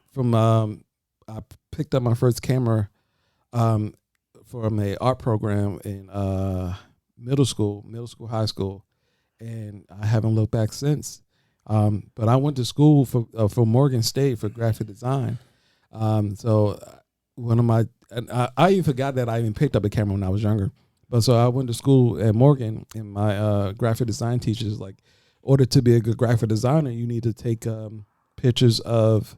I picked up my first camera from a art program in middle school, high school, and I haven't looked back since. But I went to school for Morgan State for graphic design. So one of my, and I even forgot that I even picked up a camera when I was younger. But so I went to school at Morgan, and my graphic design teachers like, in order to be a good graphic designer, you need to take pictures of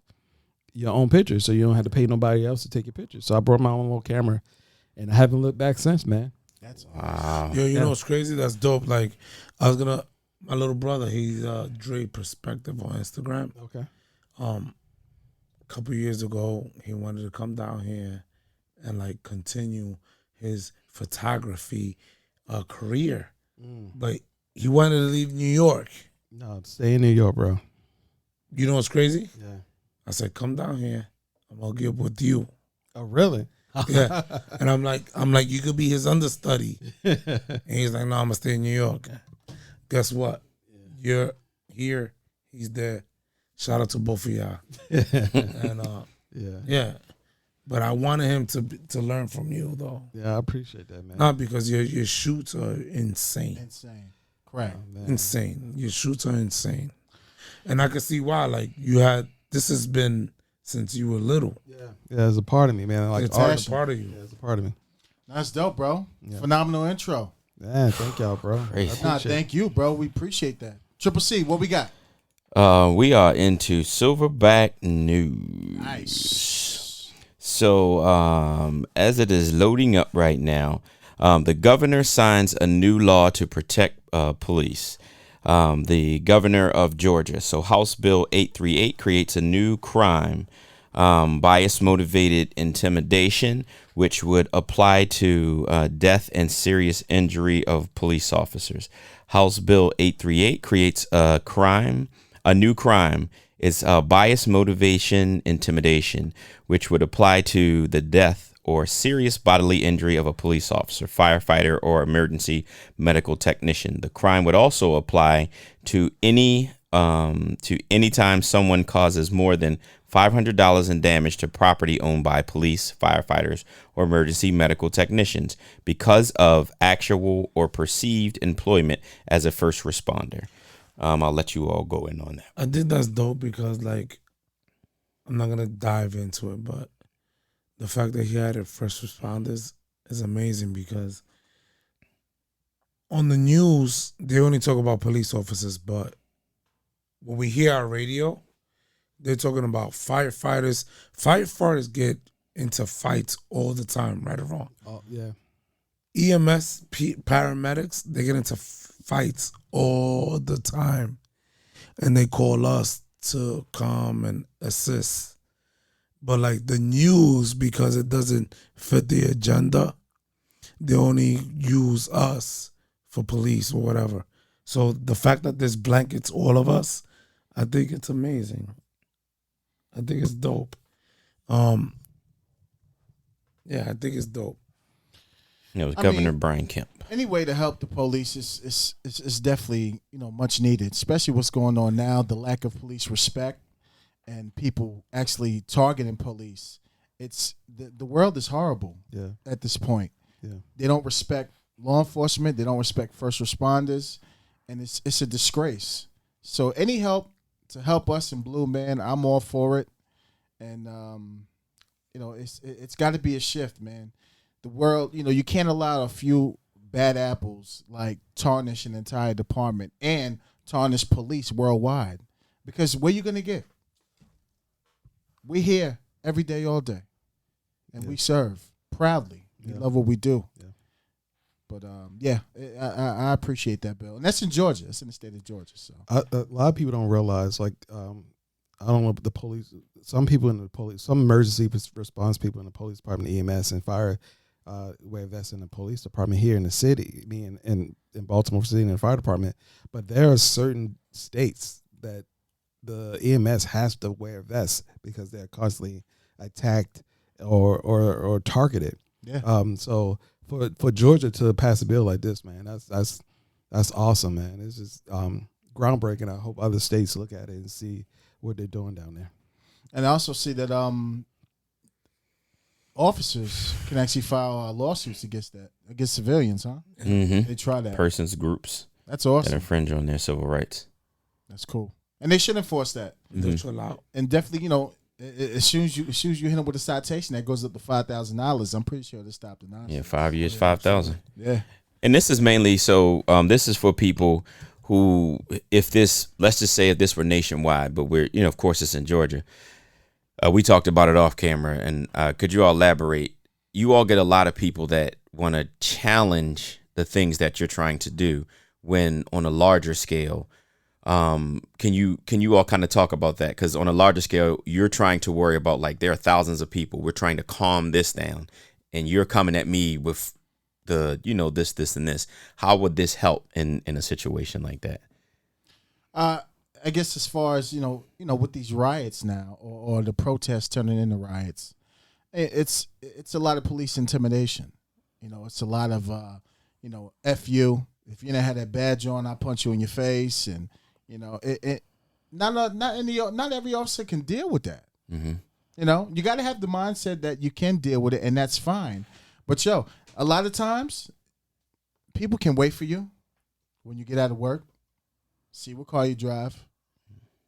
your own pictures, so you don't have to pay nobody else to take your pictures. So I brought my own little camera, and I haven't looked back since, man. That's Wow. Yo, you know what's crazy? That's dope. Like, my little brother, he's Dre Perspective on Instagram. Okay. A couple years ago, he wanted to come down here and like continue his photography career, but he wanted to leave New York. No, stay in New York, bro. You know what's crazy? Yeah. I said, come down here. I'm gonna get with you. Oh, really? Yeah. And I'm like, you could be his understudy. And he's like, no, I'm gonna stay in New York. Guess what? You're here. He's there. Shout out to both of y'all. And yeah. But I wanted him to learn from you though. Yeah, I appreciate that, man. Not because your shoots are insane. insane. Correct. Insane. Your shoots are insane. And I can see why. Like this has been since you were little. Yeah, it's a part of me, man. Like It's art, a part of you. yeah, it's a part of me. That's dope, bro. Yeah. Phenomenal intro. Yeah, thank y'all, bro. Crazy. Thank you, bro. We appreciate that. Triple C, what we got? We are into Silverback news. Nice. So, as it is loading up right now, the governor signs a new law to protect police. The governor of Georgia. So, House Bill 838 creates a new crime, bias-motivated intimidation, which would apply to death and serious injury of police officers. House Bill 838 creates a new crime. It's bias motivation intimidation, which would apply to the death or serious bodily injury of a police officer, firefighter, or emergency medical technician. The crime would also apply to any time someone causes more than $500 in damage to property owned by police, firefighters, or emergency medical technicians because of actual or perceived employment as a first responder. I'll let you all go in on that. I think that's dope because, like, I'm not going to dive into it, but the fact that he had a first responders is amazing because on the news, they only talk about police officers, but when we hear our radio, they're talking about firefighters. Firefighters get into fights all the time, right or wrong. Oh, yeah. EMS, paramedics, they get into fights all the time. And they call us to come and assist. But like the news, because it doesn't fit the agenda, they only use us for police or whatever. So the fact that this blankets all of us, I think it's amazing. I think it's dope. Yeah, I think it's dope. It was Governor Brian Kemp. Any way to help the police is definitely, much needed, especially what's going on now, the lack of police respect and people actually targeting police. It's the world is horrible at this point. Yeah. They don't respect law enforcement, they don't respect first responders, and it's a disgrace. So any help to help us in Blue, man, I'm all for it. And it's got to be a shift, man. The world, you can't allow a few bad apples like tarnish an entire department and tarnish police worldwide. Because where you gonna get? We're here every day, all day, and we serve proudly. We love what we do. Yeah. But yeah, I appreciate that, Bill. And that's in Georgia. It's in the state of Georgia. So A lot of people don't realize, like, I don't know, but the police, some people in the police, some emergency response people in the police department, EMS and fire, wear vests in the police department here in the city, in Baltimore City in the fire department. But there are certain states that the EMS has to wear vests because they're constantly attacked or targeted. yeah. So for Georgia to pass a bill like this, man, that's awesome, man. It's just groundbreaking. I hope other states look at it and see what they're doing down there. And I also see that officers can actually file lawsuits against civilians, huh? Mm-hmm. They try that. Persons, groups That's that awesome. infringe on their civil rights. That's cool. And they should enforce that. Mhm. And definitely, as soon as you hit them with a citation, that goes up to $5,000. I'm pretty sure they stop the nonsense. Yeah, 5 years, 5,000. Yeah. And this is mainly this is for people who, let's just say if this were nationwide, but we're, of course it's in Georgia. We talked about it off camera, and could you all elaborate? You all get a lot of people that want to challenge the things that you're trying to do when on a larger scale. Can you all kind of talk about that? Because on a larger scale, you're trying to worry about, like, there are thousands of people. We're trying to calm this down, and you're coming at me with the, this, and this. How would this help in a situation like that? I guess as far as, with these riots now or the protests turning into riots, it's a lot of police intimidation. It's a lot of, F you. If you didn't have that badge on, I'll punch you in your face. And, not every officer can deal with that. Mm-hmm. You got to have the mindset that you can deal with it, and that's fine. But, a lot of times people can wait for you when you get out of work, see what car you drive,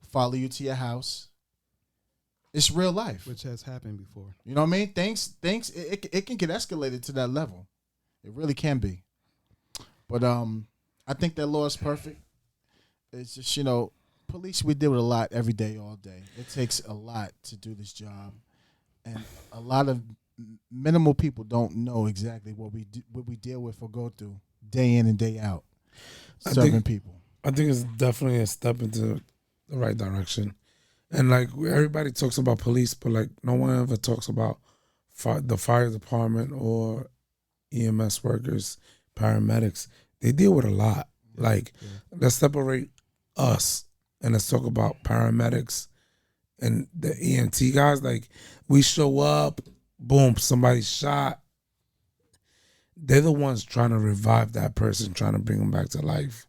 follow you to your house. It's real life. Which has happened before. You know what I mean? Things it can get escalated to that level. It really can be. But I think that law is perfect. It's just, police, we deal with a lot every day, all day. It takes a lot to do this job. And a lot of minimal people don't know exactly what we deal with or go through day in and day out serving people. I think it's definitely a step into the right direction. And, like, everybody talks about police, but, like, no one ever talks about the fire department or EMS workers, paramedics. They deal with a lot. Like, let's separate us and let's talk about paramedics and the EMT guys. Like, we show up, boom, somebody's shot. They're the ones trying to revive that person, trying to bring them back to life.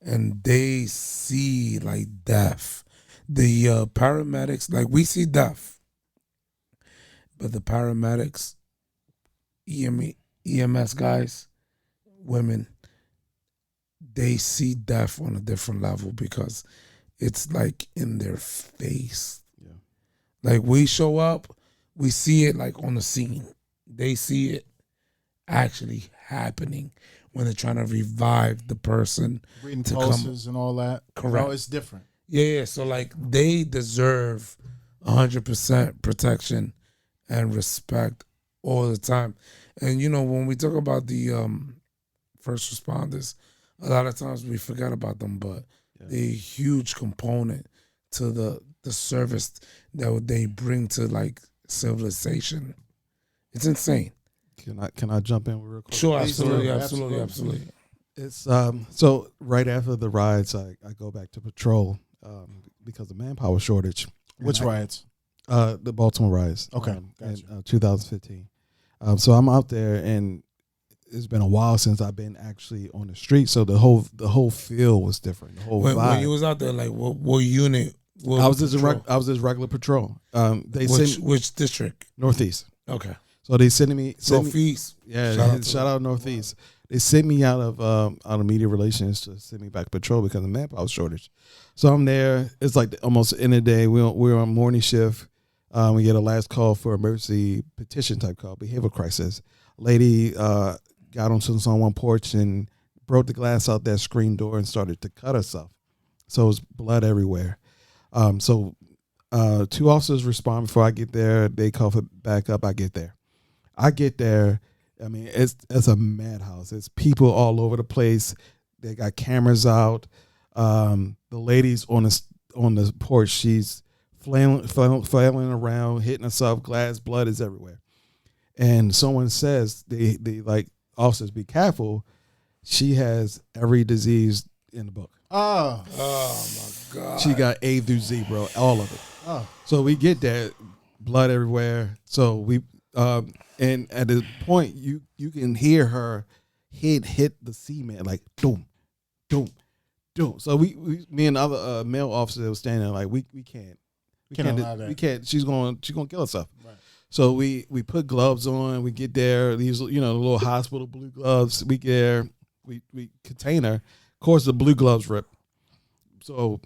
And they see, like, death. The paramedics, like, we see death. But the paramedics, EMS guys, women, they see death on a different level because it's, like, in their face. Yeah. Like, we show up, we see it, like, on the scene. They see it actually happening when they're trying to revive the person. Reading to pulses and all that. Correct. It's different. Yeah, so, like, they deserve 100% protection and respect all the time. And, when we talk about the first responders, a lot of times we forget about them, but they're a huge component to the service that they bring to, like, civilization. It's insane. Can I jump in real quick? Sure, Please absolutely, do. absolutely, Absolutely. absolutely. It's so right after the riots, I go back to patrol because of manpower shortage. Which riots? The Baltimore riots. Okay, in gotcha. 2015. So I'm out there, and it's been a while since I've been actually on the street. So the whole feel was different. The whole When vibe. you was out there, like, what unit? What I was just patrol? I was just regular patrol. They Which district? Northeast. Okay. So they sent me Northeast. Yeah, shout out Northeast. They sent me out of media relations to send me back patrol because of manpower shortage. So I'm there. It's like almost the end of the day. We're on morning shift. We get a last call for emergency petition type call, behavioral crisis. Lady got onto someone's porch and broke the glass out that screen door and started to cut herself. So it was blood everywhere. So 2 officers respond before I get there. They call for backup. I get there. I mean, it's a madhouse. It's people all over the place. They got cameras out. The lady's on the porch. She's flailing around, hitting herself. Glass, blood is everywhere. And someone says they like officers, be careful. She has every disease in the book. Oh my God. She got A through Z, bro, all of it. Oh. So we get that blood everywhere. So we and at the point you can hear her head hit the cement like doom, doom, doom. So me and the other male officers that was standing there like we can't allow that. we can't. She's gonna kill herself. Right. So we put gloves on. We get there. These the little hospital blue gloves. We get there. We contain her. Of course, the blue gloves rip. So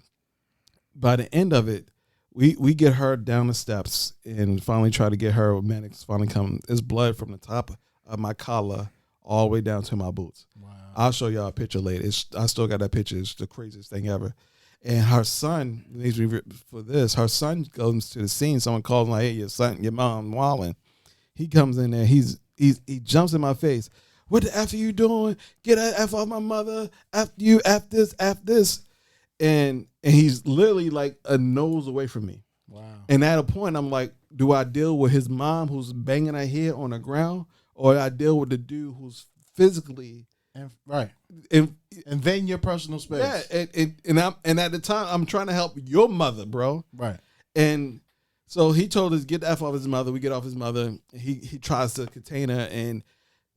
by the end of it, we get her down the steps and finally try to get her. Medics finally come. There's blood from the top of my collar all the way down to my boots. Wow. I'll show y'all a picture later. I still got that picture. It's the craziest thing ever. And her son, for this, her son goes to the scene. Someone calls him like, hey, your mom wilding. He comes in there. He jumps in my face. What the F are you doing? Get that F off my mother. F you, F this. And he's literally like a nose away from me. Wow. And at a point, I'm like, do I deal with his mom who's banging her head on the ground, or do I deal with the dude who's physically right? And then your personal space. Yeah, and at the time, I'm trying to help your mother, bro. Right. And so he told us, get the F off his mother. We get off his mother. He tries to contain her, and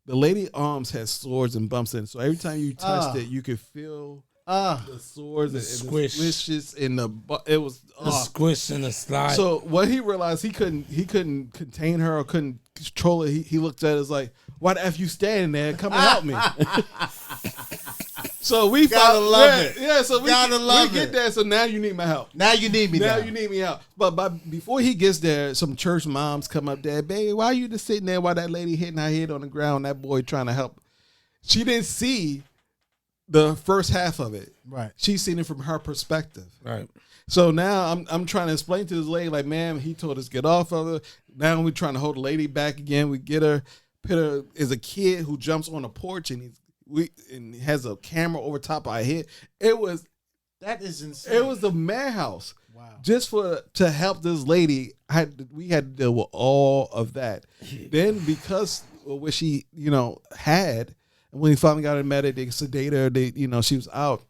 the lady arms has swords and bumps in it. So every time you touched it, you could feel the swords and squish. the squishes in the it was the squish and the slide. So what he realized he couldn't contain her or couldn't control it. He looked at it as like, why the F you standing there? Come and help me. So we gotta love it. Yeah, so we get there. So now you need my help. Now you need me. Now you need me out. But before he gets there, some church moms come up there. Baby, why are you just sitting there while that lady hitting her head on the ground? That boy trying to help. She didn't see the first half of it. Right. She's seen it from her perspective. Right. So now I'm trying to explain to this lady, like, ma'am, he told us get off of her. Now we're trying to hold the lady back again. We get her. Peter is a kid who jumps on a porch and he has a camera over top of our head. That is insane. It was a madhouse. Wow. Just to help this lady, we had to deal with all of that. Then because of what she had, and when he finally got her medic, they sedated her. She was out.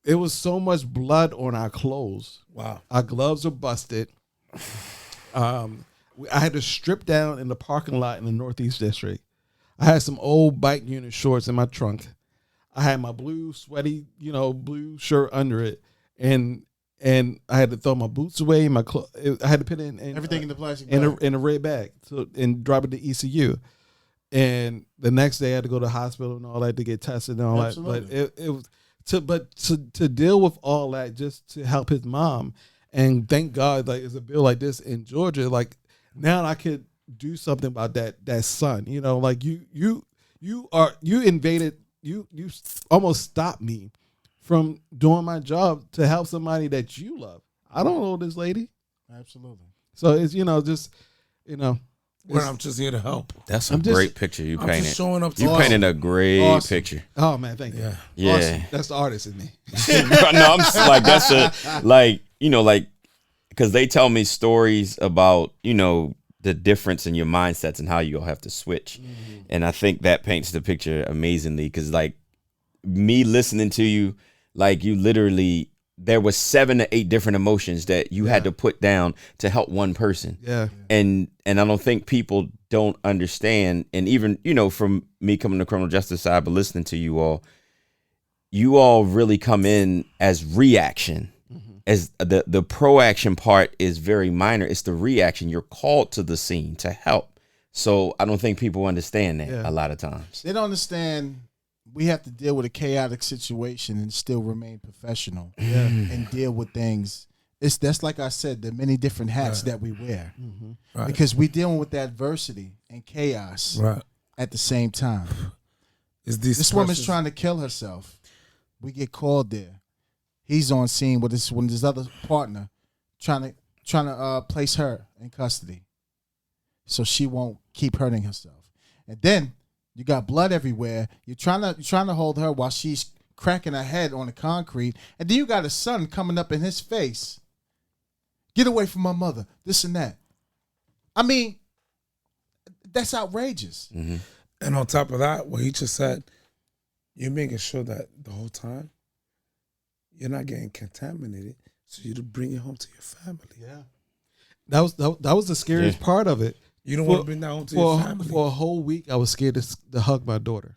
It was so much blood on our clothes. Wow. Our gloves were busted. I had to strip down in the parking lot in the Northeast District. I had some old bike unit shorts in my trunk. I had my blue sweaty, blue shirt under it, and I had to throw my boots away. I had to put in everything in the plastic bag. in a red bag, and drive it to ECU. And the next day, I had to go to the hospital and all that to get tested and all Absolutely. that. But to deal with all that, just to help his mom, and thank God, like, there's a bill like this in Georgia, like. Now I could do something about that son. Like you invaded, you almost stopped me from doing my job to help somebody that you love. I don't know this lady. Absolutely. So it's Well, I'm just here to help. That's a great picture you I'm painted. just showing up to You painted a great picture. Oh man, thank you. Yeah. Yeah. Awesome. That's the artist in me. No, I'm just like because they tell me stories about the difference in your mindsets and how you'll have to switch. Mm-hmm. And I think that paints the picture amazingly, because like me listening to you, like you literally, there was 7 to 8 different emotions that you had to put down to help one person. Yeah. And I don't think people don't understand. And even, from me coming to the criminal justice side, but listening to you all really come in as reaction. As the pro-action part is very minor. It's the reaction. You're called to the scene to help. So I don't think people understand that a lot of times. They don't understand we have to deal with a chaotic situation and still remain professional and deal with things. That's like I said, the many different hats that we wear. Mm-hmm. Right. Because we're dealing with adversity and chaos at the same time. This woman's trying to kill herself. We get called there. He's on scene with his other partner, trying to place her in custody, so she won't keep hurting herself. And then you got blood everywhere. You're trying to hold her while she's cracking her head on the concrete. And then you got a son coming up in his face. Get away from my mother. This and that. I mean, that's outrageous. Mm-hmm. And on top of that, what he just said, you're making sure that the whole time you're not getting contaminated, so you to bring it home to your family. Yeah, that was the scariest part of it. You don't want to bring that home to your family. For a whole week, I was scared to hug my daughter.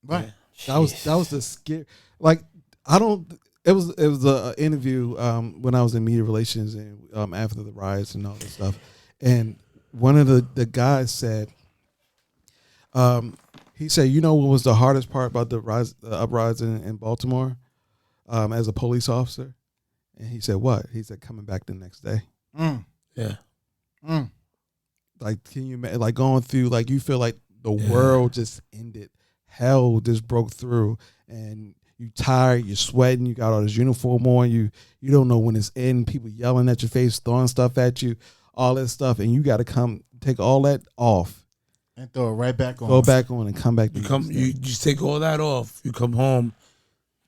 Right. Yeah. That was the scare. Like I don't. It was an interview when I was in media relations and after the riots and all this stuff, and one of the guys said, he said, you know what was the hardest part about the uprising in Baltimore, as a police officer, and he said what? He said coming back the next day. Yeah. Like, can you imagine, like going through, like you feel like the world just ended, hell just broke through, and you tired, you're sweating, you got all this uniform on, you don't know when it's in, people yelling at your face, throwing stuff at you, all that stuff, and you got to come take all that off and throw it right back on. Go back on and come back. You just take all that off. You come home,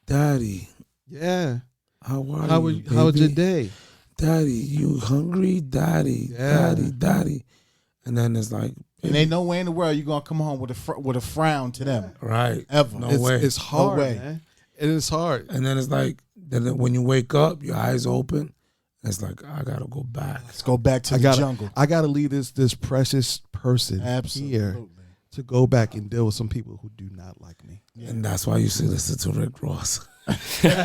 Daddy. Yeah. How was your day? Daddy, you hungry? Daddy, yeah. Daddy. And then it's like, and ain't no way in the world you're gonna come home with a frown to them, right? Ever? No way. It's hard, no way. Man. It is hard. And then it's like, then when you wake up, your eyes open. It's like, I gotta go back. Let's go back to the jungle. I gotta leave this precious person here to go back and deal with some people who do not like me. Yeah. And that's why you should listen to Rick Ross. Shout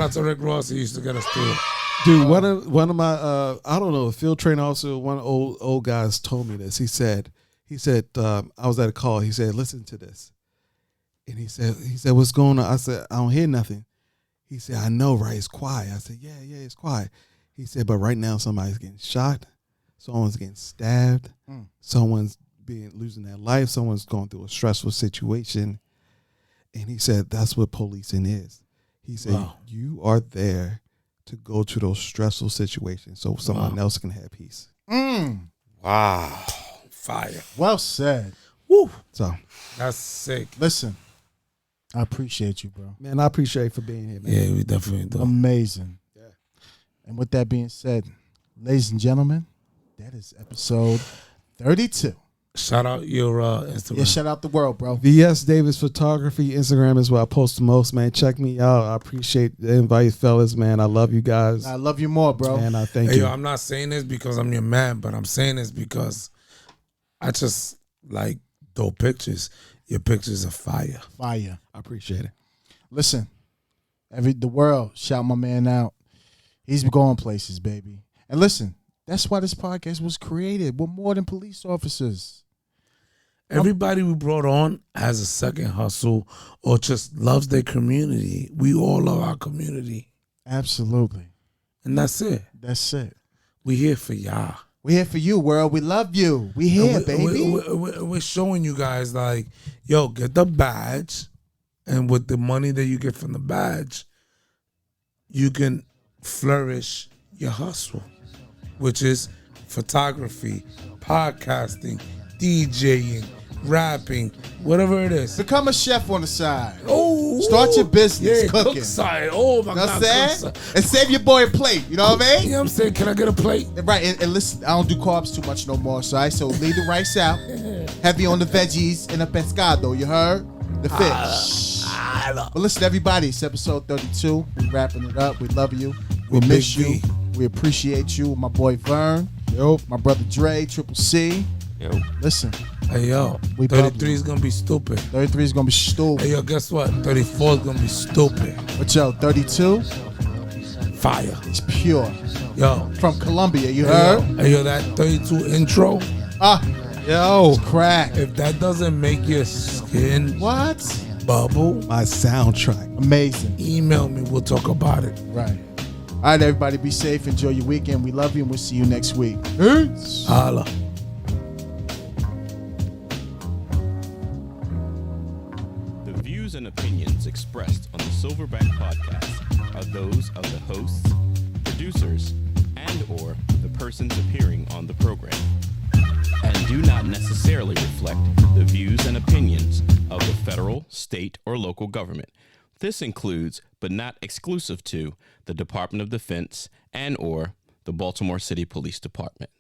out to Rick Ross. He used to get us through it. Dude, one of my I don't know, field trainer also, one of old guys told me this. He said I was at a call. He said, listen to this. And he said, what's going on? I said, I don't hear nothing. He said, I know, right? It's quiet. I said, yeah, it's quiet. He said, but right now somebody's getting shot. Someone's getting stabbed. Someone's losing their life. Someone's going through a stressful situation. And he said, that's what policing is. He said, you are there to go to those stressful situations so someone else can have peace. Wow. Fire. Well said. Woo. So that's sick. Listen, I appreciate you, bro. Man, I appreciate you for being here, man. Yeah, we definitely do. Amazing. Yeah. And with that being said, ladies and gentlemen, that is episode 32. Shout out your Instagram. Yeah, shout out the world, bro. VS Davis Photography. Instagram is where I post the most, man. Check me out. I appreciate the invite, fellas, man. I love you guys. I love you more, bro. And I thank you. Yo, I'm not saying this because I'm your man, but I'm saying this because I just like dope pictures. Your pictures are fire. Fire. I appreciate it. Listen, the world, shout my man out. He's going places, baby. And listen, that's why this podcast was created. We're more than police officers. Everybody we brought on has a second hustle or just loves their community. We all love our community. Absolutely. And that's it. That's it. We here for y'all. We here for you, world. We love you. We here, baby. We're showing you guys like, yo, get the badge. And with the money that you get from the badge, you can flourish your hustle, which is photography, podcasting, DJing, rapping, whatever it is. Become a chef on the side. Oh, start your business cooking. Cook side. Oh my God. And save your boy a plate. You know what I mean? You know what I'm saying? Can I get a plate? Right. And listen, I don't do carbs too much no more. So leave the rice out. Heavy on the veggies and the pescado. You heard? The fish. But listen, everybody, it's episode 32. We're wrapping it up. We love you. We miss you. We appreciate you. My boy Vern. Yo. My brother Dre, Triple C. Yo. Listen. Hey, yo. 33 is going to be stupid. 33 is going to be stupid. Hey, yo, guess what? 34 is going to be stupid. But yo, 32? Fire. It's pure. Yo. From Colombia, you heard? Hey, yo, that 32 intro. Yo. It's crack. If that doesn't make your skin bubble. My soundtrack. Amazing. Email me. We'll talk about it. Right. All right, everybody, be safe. Enjoy your weekend. We love you, and we'll see you next week. Peace. Holla. The views and opinions expressed on the Silverback podcast are those of the hosts, producers, and/or the person persons appearing on the program, and do not necessarily reflect the views and opinions of the federal, state, or local government. This includes, but not exclusive to, the Department of Defense and/or the Baltimore City Police Department.